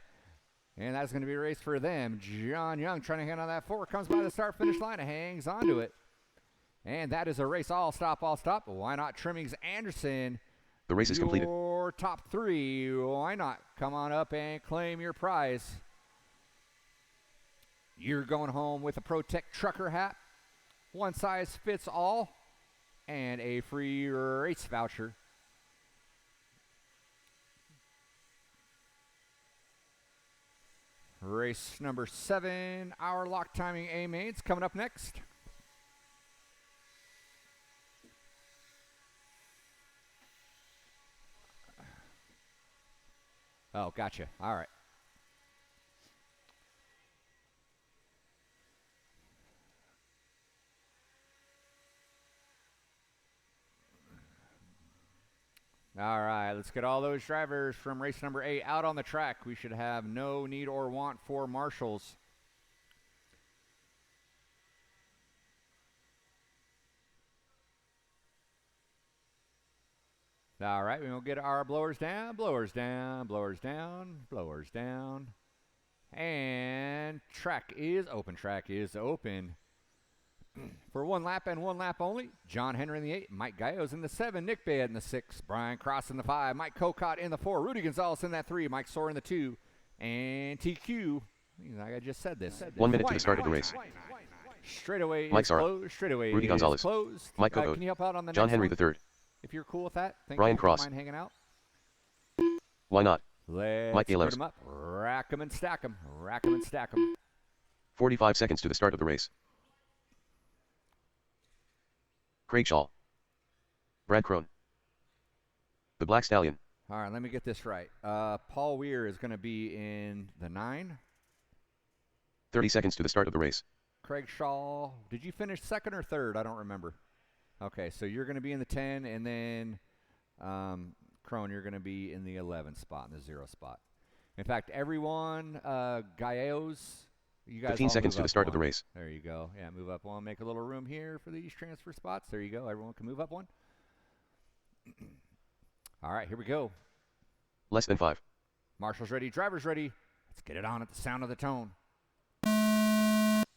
And that's going to be a race for them. John Young trying to hang on that 4. Comes by the start-finish line and hangs onto it. And that is a race. All stop, all stop. Why not Trimmings Anderson? The race is completed. Your your top 3. Why not? Come on up and claim your prize. You're going home with a Protect trucker hat, one size fits all, and a free race voucher. Race number 7, our lock timing A mains, coming up next. Oh, gotcha. All right. All right, let's get all those drivers from race number 8 out on the track. We should have no need or want for marshals. All right, we'll get our blowers down, blowers down, blowers down, blowers down. And track is open, track is open. For 1 lap and 1 lap only, John Henry in the 8, Mike Gallegos in the 7, Nick Baird in the 6, Brian Cross in the 5, Mike Cocott in the 4, Rudy Gonzalez in that 3, Mike Soar in the 2, and TQ, like I just said this. 1 minute to the start of the race. Straightaway Mike is Soar, closed, straightaway Rudy Gonzalez, is closed. Mike Cocott, can you help out on the John next Henry one? III, If you're cool with that. Thank Brian you. Don't Cross. mind hanging out. Why not? Let's Mike put Gallegos. them up. Rack them and stack them. Rack them and stack them. 45 seconds to the start of the race. Craig Shaw, Brad Crone, the Black Stallion. All right, let me get this right. Paul Weir is going to be in the 9. 30 seconds to the start of the race. Craig Shaw, did you finish 2nd or 3rd? I don't remember. Okay, so you're going to be in the 10, and then Crone, you're going to be in the 11 spot, in the 0 spot. In fact, everyone, Gallegos, you guys 15 all seconds move to the up start of the 1. race. There you go. Yeah, move up 1. Make a little room here for these transfer spots. There you go. Everyone can move up 1. All right, here we go. Less than 5. Marshall's ready. Driver's ready. Let's get it on at the sound of the tone.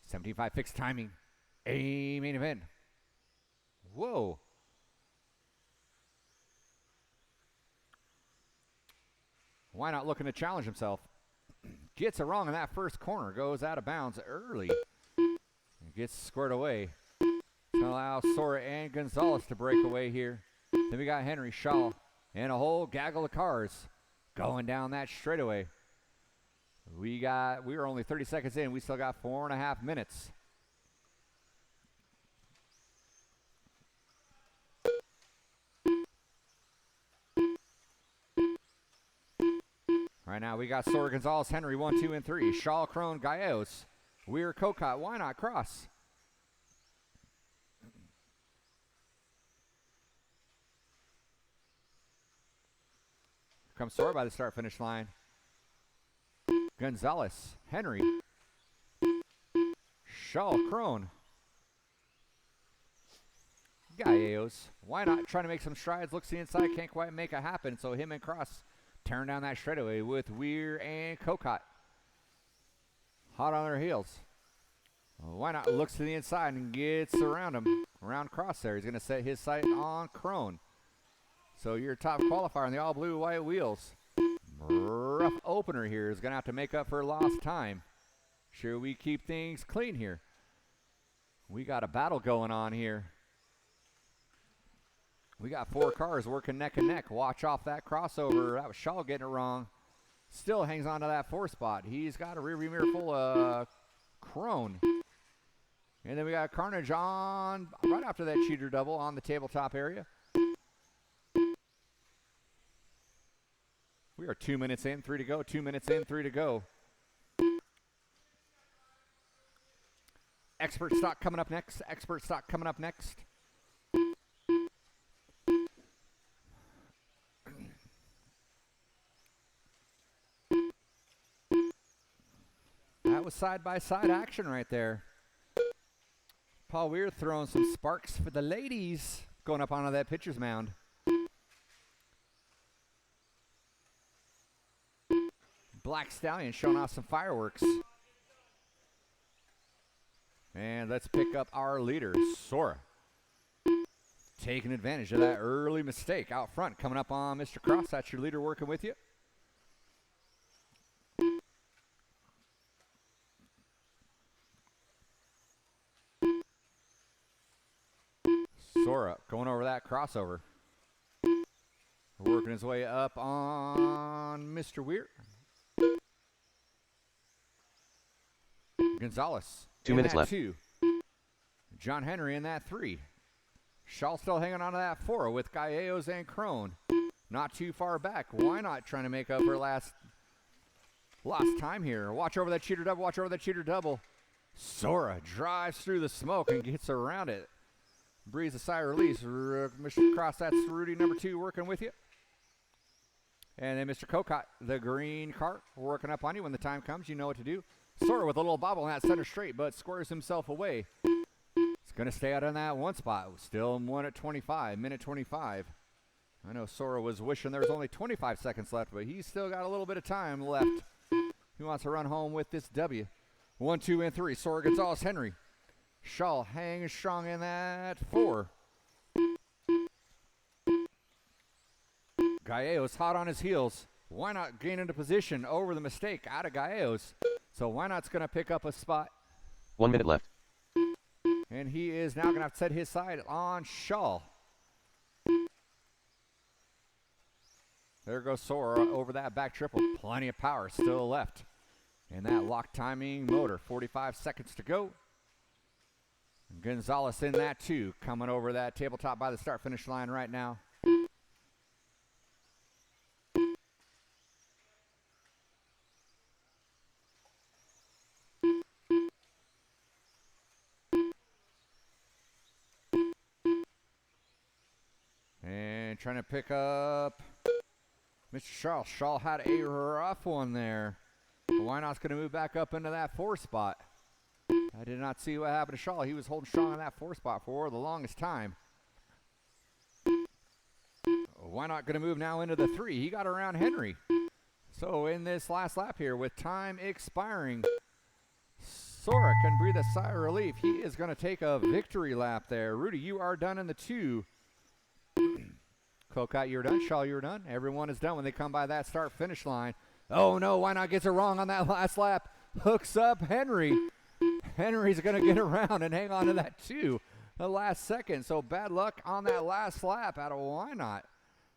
75 fixed timing. A main event. Whoa. Why not looking to challenge himself? Gets it wrong in that first corner. Goes out of bounds early. And gets squared away. It's going to allow Sora and Gonzalez to break away here. Then we got Henry Shaw and a whole gaggle of cars going down that straightaway. We were only 30 seconds in. We still got 4.5 minutes. Right now we got Sora, Gonzalez, Henry, 1, 2, and 3. Shaw, Crone, Gallegos, Weir, Cocott. Why not Cross? Comes Sora by the start-finish line. Gonzalez, Henry, Shaw, Crone, Gallegos. Why not? Trying to make some strides. Looks to the inside, can't quite make it happen. So him and Cross turn down that straightaway with Weir and Cocott. Hot on their heels. Why not? Looks to the inside and gets around him. Around Cross there. He's going to set his sight on Crone. So your top qualifier on the all blue white wheels. Rough opener here is going to have to make up for lost time. Sure, we keep things clean here. We got a battle going on here. We got 4 cars working neck and neck. Watch off that crossover. That was Shaw getting it wrong. Still hangs on to that 4 spot. He's got a rearview mirror full of Crone. And then we got Carnage on right after that cheater double on the tabletop area. We are 2 minutes in, 3 to go. 2 minutes in, 3 to go. Expert stock coming up next. Expert stock coming up next. That was side-by-side action right there. Paul Weir throwing some sparks for the ladies going up onto that pitcher's mound. Black Stallion showing off some fireworks. And let's pick up our leader, Sora. taking advantage of that early mistake out front. Coming up on Mr. Cross, that's your leader working with you. Sora going over that crossover. Working his way up on Mr. Weir. Gonzalez. 2 minutes left. 2. John Henry in that 3. Shaw still hanging on to that 4 with Gallegos and Crone. Not too far back. Why not trying to make up for lost time here? Watch over that cheater double. Watch over that cheater double. Sora drives through the smoke and gets around it. Breathes a sigh of release. Mr. Cross, that's Rudy number 2 working with you. And then Mr. Kokot, the green cart, working up on you. When the time comes, you know what to do. Sora with a little bobble in that center straight, but squares himself away. It's going to stay out on that 1 spot. Still 1 at 25, minute 25. I know Sora was wishing there was only 25 seconds left, but he's still got a little bit of time left. He wants to run home with this W. 1, 2, and 3. Sora, Gonzalez, Henry. Shaw hanging strong in that 4. Gallegos hot on his heels. Why not gain into position over the mistake out of Gallegos? So why not's going to pick up a spot. 1 minute left. And he is now going to have to set his side on Shaw. There goes Sora over that back triple. Plenty of power still left. And that lock timing motor. 45 seconds to go. Gonzalez in that 2. Coming over that tabletop by the start-finish line right now. And trying to pick up Mr. Shaw. Shaw had a rough one there. Why not's going to move back up into that 4 spot. I did not see what happened to Shaw. He was holding strong in that 4 spot for the longest time. Why not going to move now into the 3? He got around Henry. So in this last lap here, with time expiring, Sora can breathe a sigh of relief. He is going to take a victory lap there. Rudy, you are done in the 2. Kokot, you're done. Shaw, you're done. Everyone is done when they come by that start-finish line. Oh, no, why not gets it wrong on that last lap? Hooks up Henry. Henry's going to get around and hang on to that 2 the last second. So bad luck on that last lap out of Why Not.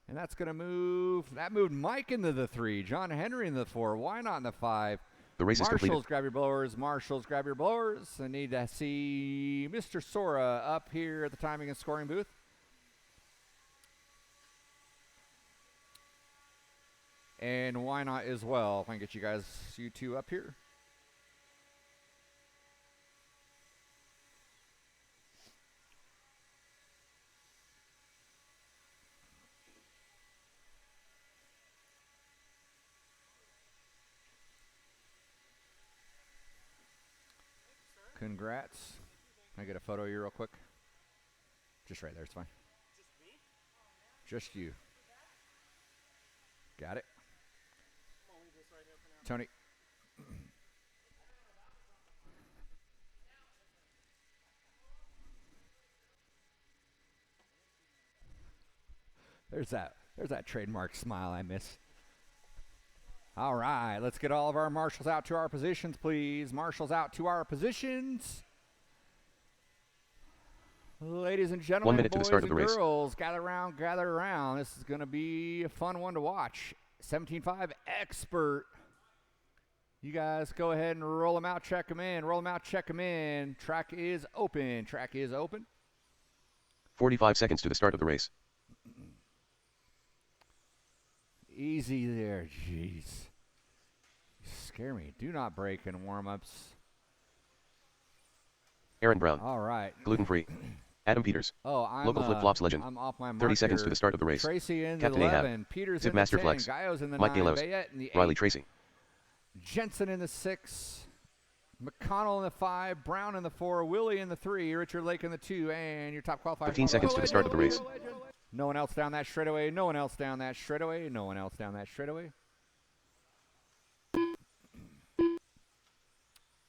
And that's going to move. That moved Mike into the 3. John Henry in the 4. Why not in the 5? The race is completed. Marshals, grab your blowers. Marshals, grab your blowers. I need to see Mr. Sora up here at the timing and scoring booth. And Why Not as well. If I can get you 2 up here. Congrats. Can I get a photo of you real quick? Just right there, it's fine. Just you. Got it? Tony. There's that trademark smile I miss. All right, let's get all of our marshals out to our positions, please. Marshals out to our positions. Ladies and gentlemen, 1 minute to the start of the race. Girls, gather around. This is going to be a fun one to watch. 17.5 Expert. You guys go ahead and roll them out, check them in. Track is open. 45 seconds to the start of the race. Easy there, jeez. You scare me. Do not break in warm-ups. Aaron Brown. All right. Gluten-free. Adam Peters. Oh, I'm Local flip-flops legend. I'm off my mark 30 seconds here. to the start of the race. Tracy in Captain the Ahab. 11. Peters Zip in Master the 10. Flex. Gallegos in the Mike 9. Galos. Bayette in the 8. Riley Tracy. Jensen in the 6. McConnell in the 5. Brown in the 4. Willie in the 3. Richard Lake in the 2. And your top qualifier. 15 seconds to the start of the race. No one else down that straightaway.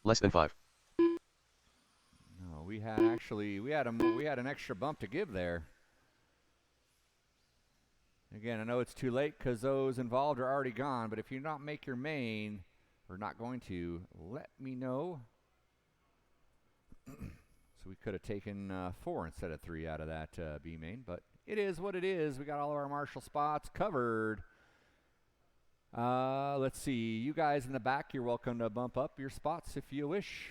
Less than 5. No, we had an extra bump to give there. Again, I know it's too late because those involved are already gone, but if you not make your main, or not going to, let me know. So we could have taken 4 instead of 3 out of that B main, but it is what it is. We got all of our marshal spots covered. Let's see. You guys in the back, you're welcome to bump up your spots if you wish.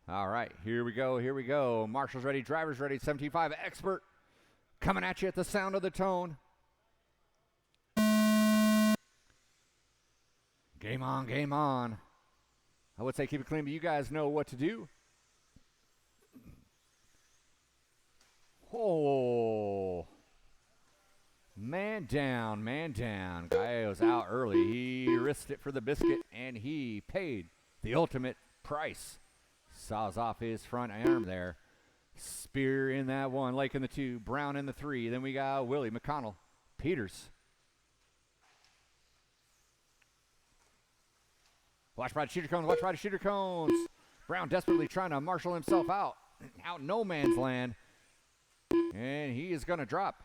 All right, here we go, here we go. Marshals ready, drivers ready, 17.5 expert coming at you at the sound of the tone. Game on, game on. I would say keep it clean, but you guys know what to do. Oh, man down, man down. Guy was out early. He risked it for the biscuit, and he paid the ultimate price. Saws off his front arm there. Spear in that 1, Lake in the 2, Brown in the 3. Then we got Willie, McConnell, Peters. Watch by the shooter cones, watch by the shooter cones. Brown desperately trying to marshal himself out no man's land. And he is going to drop.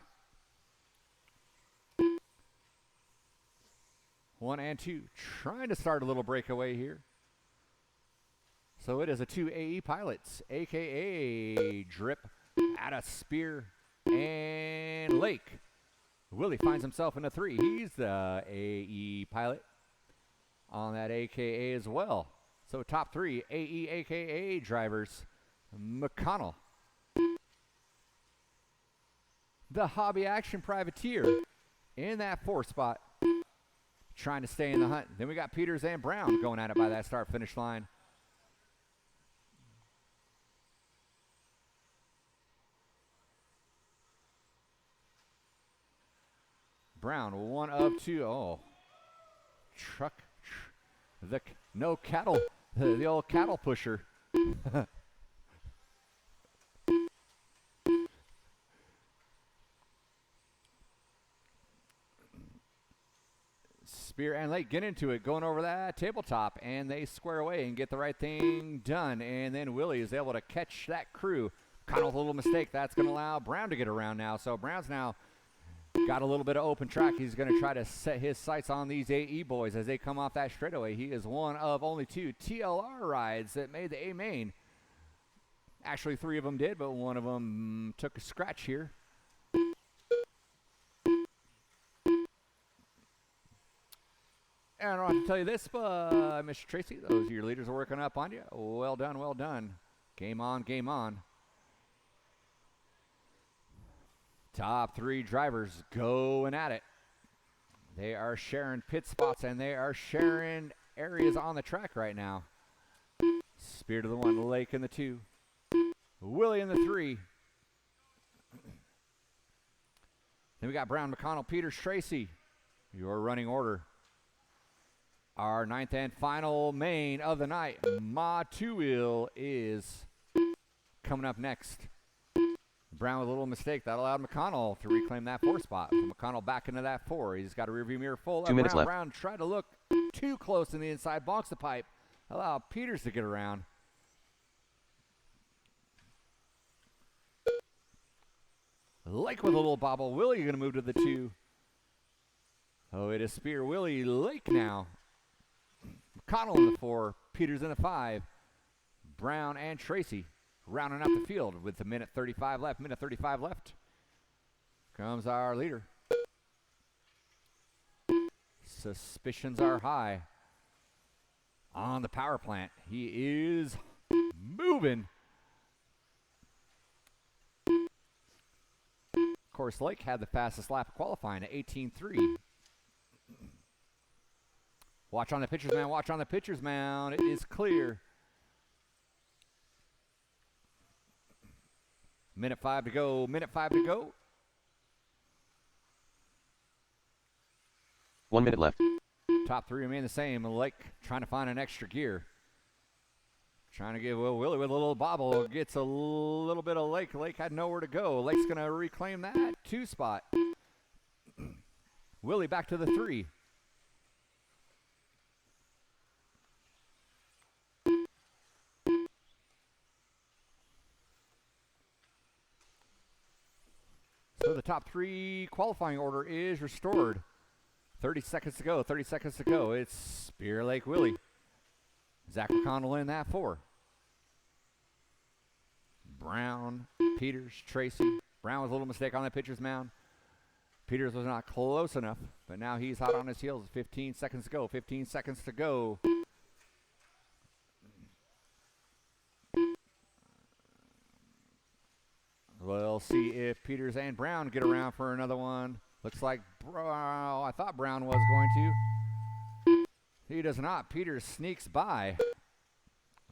1 and 2, trying to start a little breakaway here. So it is a 2 AE pilots, a.k.a. Drip, at a Spear, and Lake. Willie finds himself in a 3. He's the AE pilot on that AKA as well. So top 3 AE AKA drivers. McConnell, the Hobby Action Privateer, in that 4 spot, trying to stay in the hunt. Then we got Peters and Brown going at it by that start-finish line. Brown, 1 of 2. Oh, no cattle, the old cattle pusher. Spear and Lake get into it, going over that tabletop, and they square away and get the right thing done. And then Willie is able to catch that crew. Kind of a little mistake. That's going to allow Brown to get around now. So Brown's now got a little bit of open track. He's going to try to set his sights on these AE boys as they come off that straightaway. He is one of only 2 TLR rides that made the A main. Actually, 3 of them did, but one of them took a scratch here. And I don't have to tell you this, but Mr. Tracy, those are your leaders are working up on you. Well done, well done. Game on, game on. Top 3 drivers going at it. They are sharing pit spots, and they are sharing areas on the track right now. Spear to the 1, Lake in the 2. Willie in the 3. Then we got Brown, McConnell, Peters, Tracy. Your running order. Our 9th and final main of the night, Ma Two-Wheel, is coming up next. Brown with a little mistake. That allowed McConnell to reclaim that 4 spot. McConnell back into that 4. He's got a rearview mirror full. 2 minutes left. Brown tried to look too close in the inside, bonks the pipe. Allow Peters to get around. Lake with a little bobble. Willie going to move to the 2. Oh, it is Spear, Willie, Lake now. McConnell in the 4, Peters in the 5, Brown and Tracy rounding out the field with a minute 35 left. Minute 35 left. Comes our leader. Suspicions are high on the power plant. He is moving. Of course, Lake had the fastest lap of qualifying at 18.3. Watch on the pitcher's mound. Watch on the pitcher's mound. It is clear. Minute 5 to go. Minute 5 to go. 1 minute left. Top 3 remain the same. Lake trying to find an extra gear. Trying to give Willie with a little bobble. Gets a little bit of Lake. Lake had nowhere to go. Lake's going to reclaim that 2 spot. Willie back to the 3. So the top 3 qualifying order is restored. 30 seconds to go. 30 seconds to go. It's Spear Lake Willie. Zach McConnell in that 4. Brown, Peters, Tracy. Brown was a little mistake on that pitcher's mound. Peters was not close enough, but now he's hot on his heels. 15 seconds to go. 15 seconds to go. We'll see if Peters and Brown get around for another one. Looks like I thought Brown was going to. He does not. Peters sneaks by.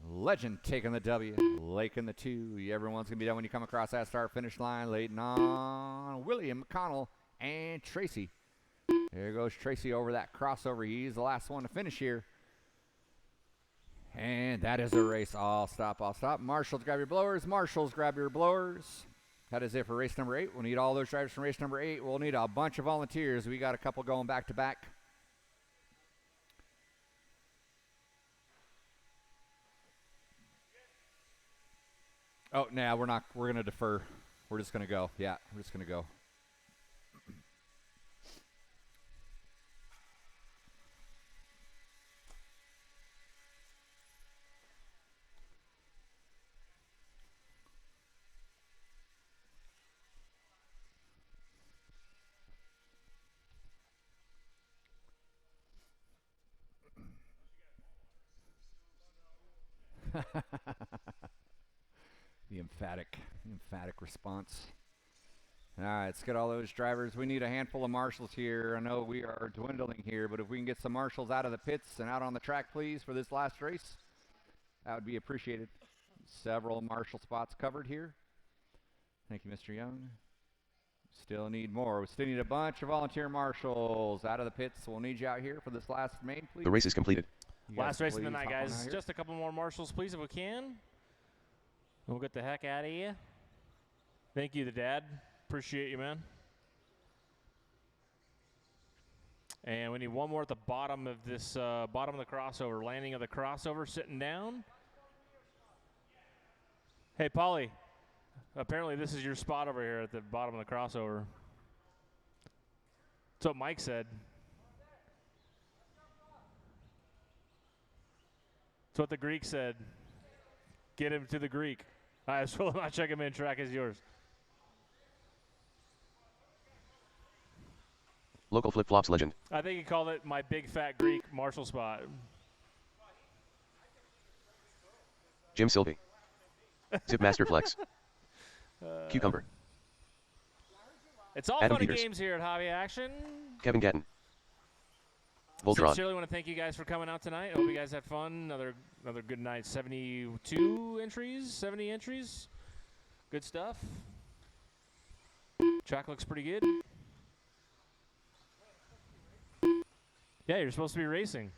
Legend taking the W. Lake in the 2. Everyone's going to be done when you come across that start-finish line. Leighton on William McConnell and Tracy. There goes Tracy over that crossover. He's the last one to finish here. And that is a race. I'll stop. Marshals, grab your blowers. Marshals, grab your blowers. That is it for race number 8. We'll need all those drivers from race number 8. We'll need a bunch of volunteers. We got a couple going back to back. Oh, nah, we're not. We're going to defer. We're just going to go. Yeah, we're just going to go. The emphatic response. All right, let's get all those drivers. We need a handful of marshals here. I know we are dwindling here, but if we can get some marshals out of the pits and out on the track, please, for this last race, that would be appreciated. Several marshal spots covered here. Thank you, Mr. Young. Still need more. We still need a bunch of volunteer marshals out of the pits. We'll need you out here for this last main, please. The race is completed. Last race of the night, guys. Just a couple more marshals, please, if we can. We'll get the heck out of you. Thank you, the dad. Appreciate you, man. And we need one more at the bottom of this, bottom of the crossover. Landing of the crossover, sitting down. Hey, Paulie. Apparently this is your spot over here at the bottom of the crossover. That's what Mike said. That's what the Greek said. Get him to the Greek. I was really not checking him in. Track is yours. Local flip-flops legend. I think he called it my big fat Greek marshal spot. Jim Sylvie. Zip Master Flex. Cucumber. It's all Adam fun and Peters. games here at Hobby Action. Kevin Gatton. Voltron. Sincerely want to thank you guys for coming out tonight. I hope you guys had fun. Another good night. 72 entries, 70 entries. Good stuff. Track looks pretty good. Yeah, you're supposed to be racing.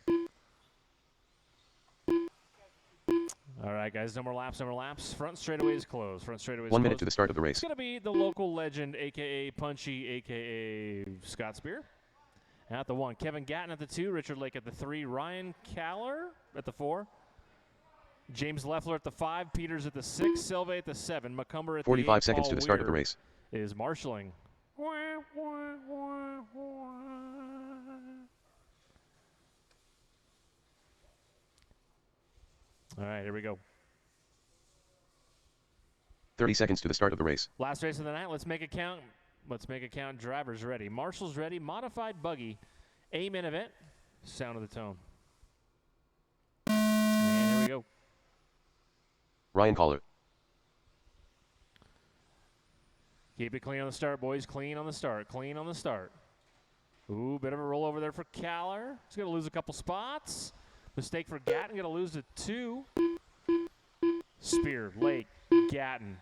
All right, guys, no more laps, no more laps. Front straightaway is closed. Front straightaway is 1 minute closed. to the start of the race. It's going to be the local legend, a.k.a. Punchy, a.k.a. Scott Spear. At the 1, Kevin Gatton at the 2, Richard Lake at the 3, Ryan Caller at the 4, James Leffler at the 5, Peters at the 6, Silva at the 7, McCumber at the 8. 45 seconds Paul to the start of the Weir race. is marshaling. All right, here we go. 30 seconds to the start of the race. Last race of the night. Let's make it count. Let's make it count. Drivers ready. Marshals ready. Modified buggy. Amen event. Sound of the tone. And here we go. Ryan Caller. Keep it clean on the start, boys. Clean on the start. Clean on the start. Ooh, bit of a roll over there for Caller. He's going to lose a couple spots. Mistake for Gatton. Going to lose to 2. Spear, Lake, Gatton,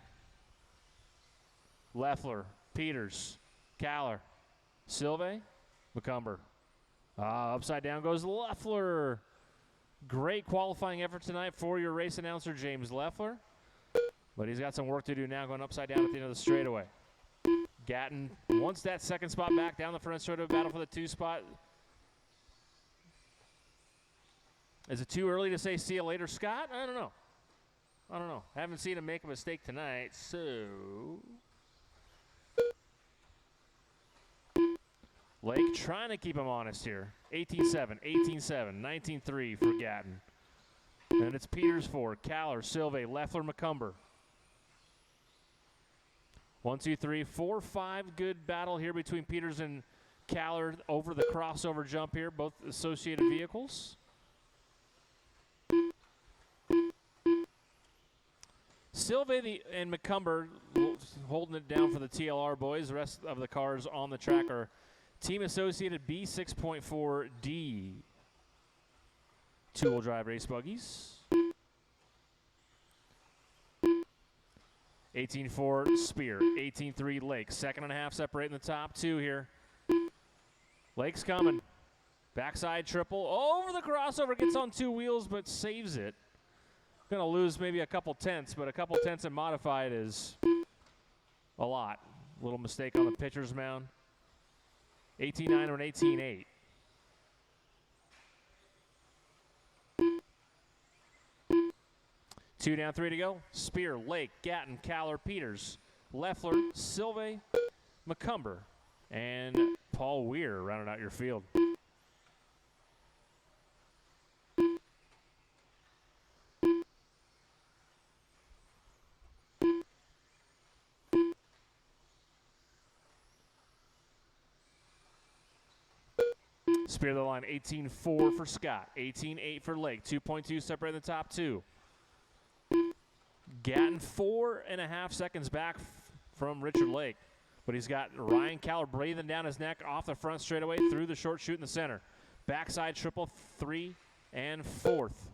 Leffler, Peters, Caller, Silve, McCumber. Upside down goes Leffler. Great qualifying effort tonight for your race announcer, James Leffler. But he's got some work to do now going upside down at the end of the straightaway. Gatton wants that second spot back down the front straightaway, battle for the 2 spot. Is it too early to say see you later, Scott? I don't know. I haven't seen him make a mistake tonight, so Lake trying to keep him honest here. 18-7, 18-7, 19-3 for Gatton. And it's Peters 4, Caller, Silve, Leffler, McCumber. 1, 2, 3, 4, 5. Good battle here between Peters and Caller over the crossover jump here, both associated vehicles. Silve and McCumber holding it down for the TLR boys. The rest of the cars on the track are team associated B6.4D two-wheel drive race buggies. 18-4 Spear, 18-3 Lake. 2.5 separating the top two here. Lake's coming. Backside triple over the crossover. Gets on two wheels but saves it. Going to lose maybe a couple tenths, but a couple tenths in modified is a lot. Little mistake on the pitcher's mound. 18-9 or an 18-8. Two down, 3 to go. Spear, Lake, Gatton, Caller, Peters, Leffler, Silve, McCumber, and Paul Weir rounding out your field. Spear the line, 18-4 for Scott, 18-8 for Lake, 2.2 separating the top two. Gatton 4.5 seconds back from Richard Lake, but he's got Ryan Caller breathing down his neck off the front straightaway through the short chute in the center. Backside triple, 3 and 4th.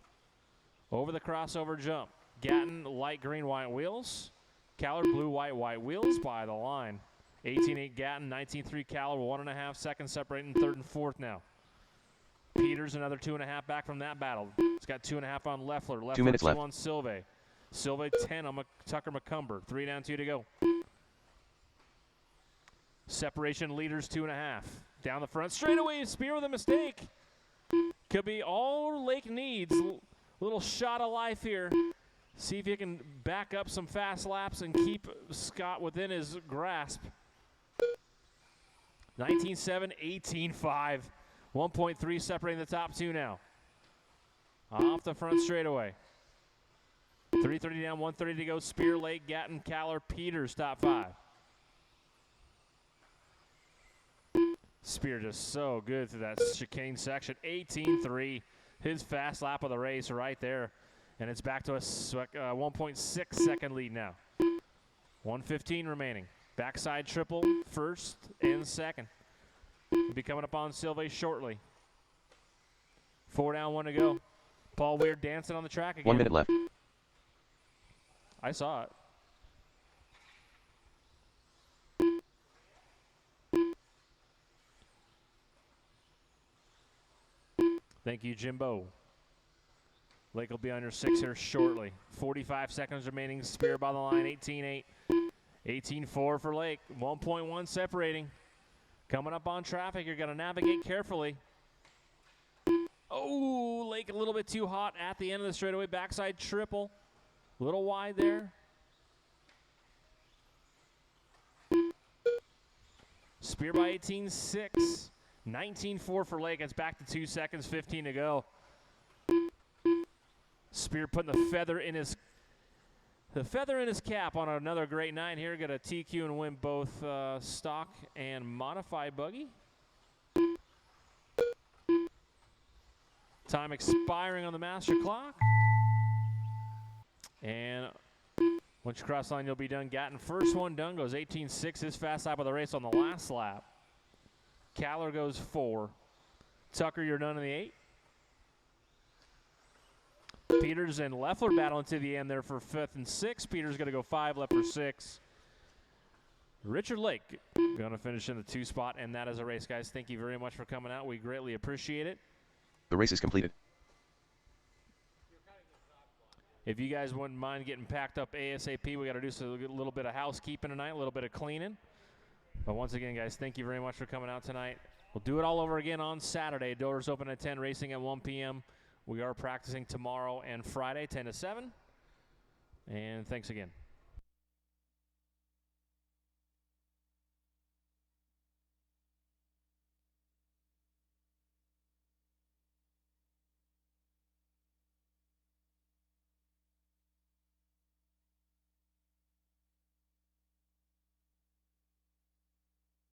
Over the crossover jump. Gatton light green, white wheels. Caller blue, white wheels by the line. 18-8 Gatton, 19-3 Caller, 1.5 seconds separating third and fourth now. Peters another 2.5 back from that battle. He's got 2.5 on Leffler. 2 minutes left. 2 on Silve. Silve 10 on Tucker McCumber. 3 down, 2 to go. Separation leaders 2.5. Down the front straightaway. Spear with a mistake. Could be all Lake needs. Little shot of life here. See if he can back up some fast laps and keep Scott within his grasp. 19-7, 18-5. 1.3 separating the top two now. Off the front straightaway. 3:30 down, 1:30 to go. Spear, Lake, Gatton, Caller, Peters, top 5. Spear just so good through that chicane section. 18-3. His fast lap of the race right there. And it's back to a 1.6 second lead now. 1:15 remaining. Backside triple, first and second. We'll be coming up on Silve shortly. 4 down, 1 to go. Paul Weir dancing on the track again. 1 minute left. I saw it. Thank you, Jimbo. Lake will be on your 6 here shortly. 45 seconds remaining. Spear by the line, 18-8. 18-4 for Lake. 1.1 separating. Coming up on traffic, you're going to navigate carefully. Oh, Lake a little bit too hot at the end of the straightaway. Backside triple. A little wide there. Spear by 18-6. 19-4 for Lake. It's back to 2 seconds, 15 to go. Spear putting the feather in his cap on another great night here. Got a TQ and win both stock and modified buggy. Time expiring on the master clock. And once you cross the line, you'll be done. Gatton, first one done, goes 18-6. His fast lap of the race on the last lap. Caller goes 4. Tucker, you're done in the 8. Peters and Leffler battling to the end there for 5th and 6th. Peters going to go 5, Leffler 6. Richard Lake going to finish in the 2 spot, and that is a race, guys. Thank you very much for coming out. We greatly appreciate it. The race is completed. If you guys wouldn't mind getting packed up ASAP, we got to do a little bit of housekeeping tonight, a little bit of cleaning. But once again, guys, thank you very much for coming out tonight. We'll do it all over again on Saturday. Doors open at 10, racing at 1 p.m. We are practicing tomorrow and Friday, 10 to 7. And thanks again.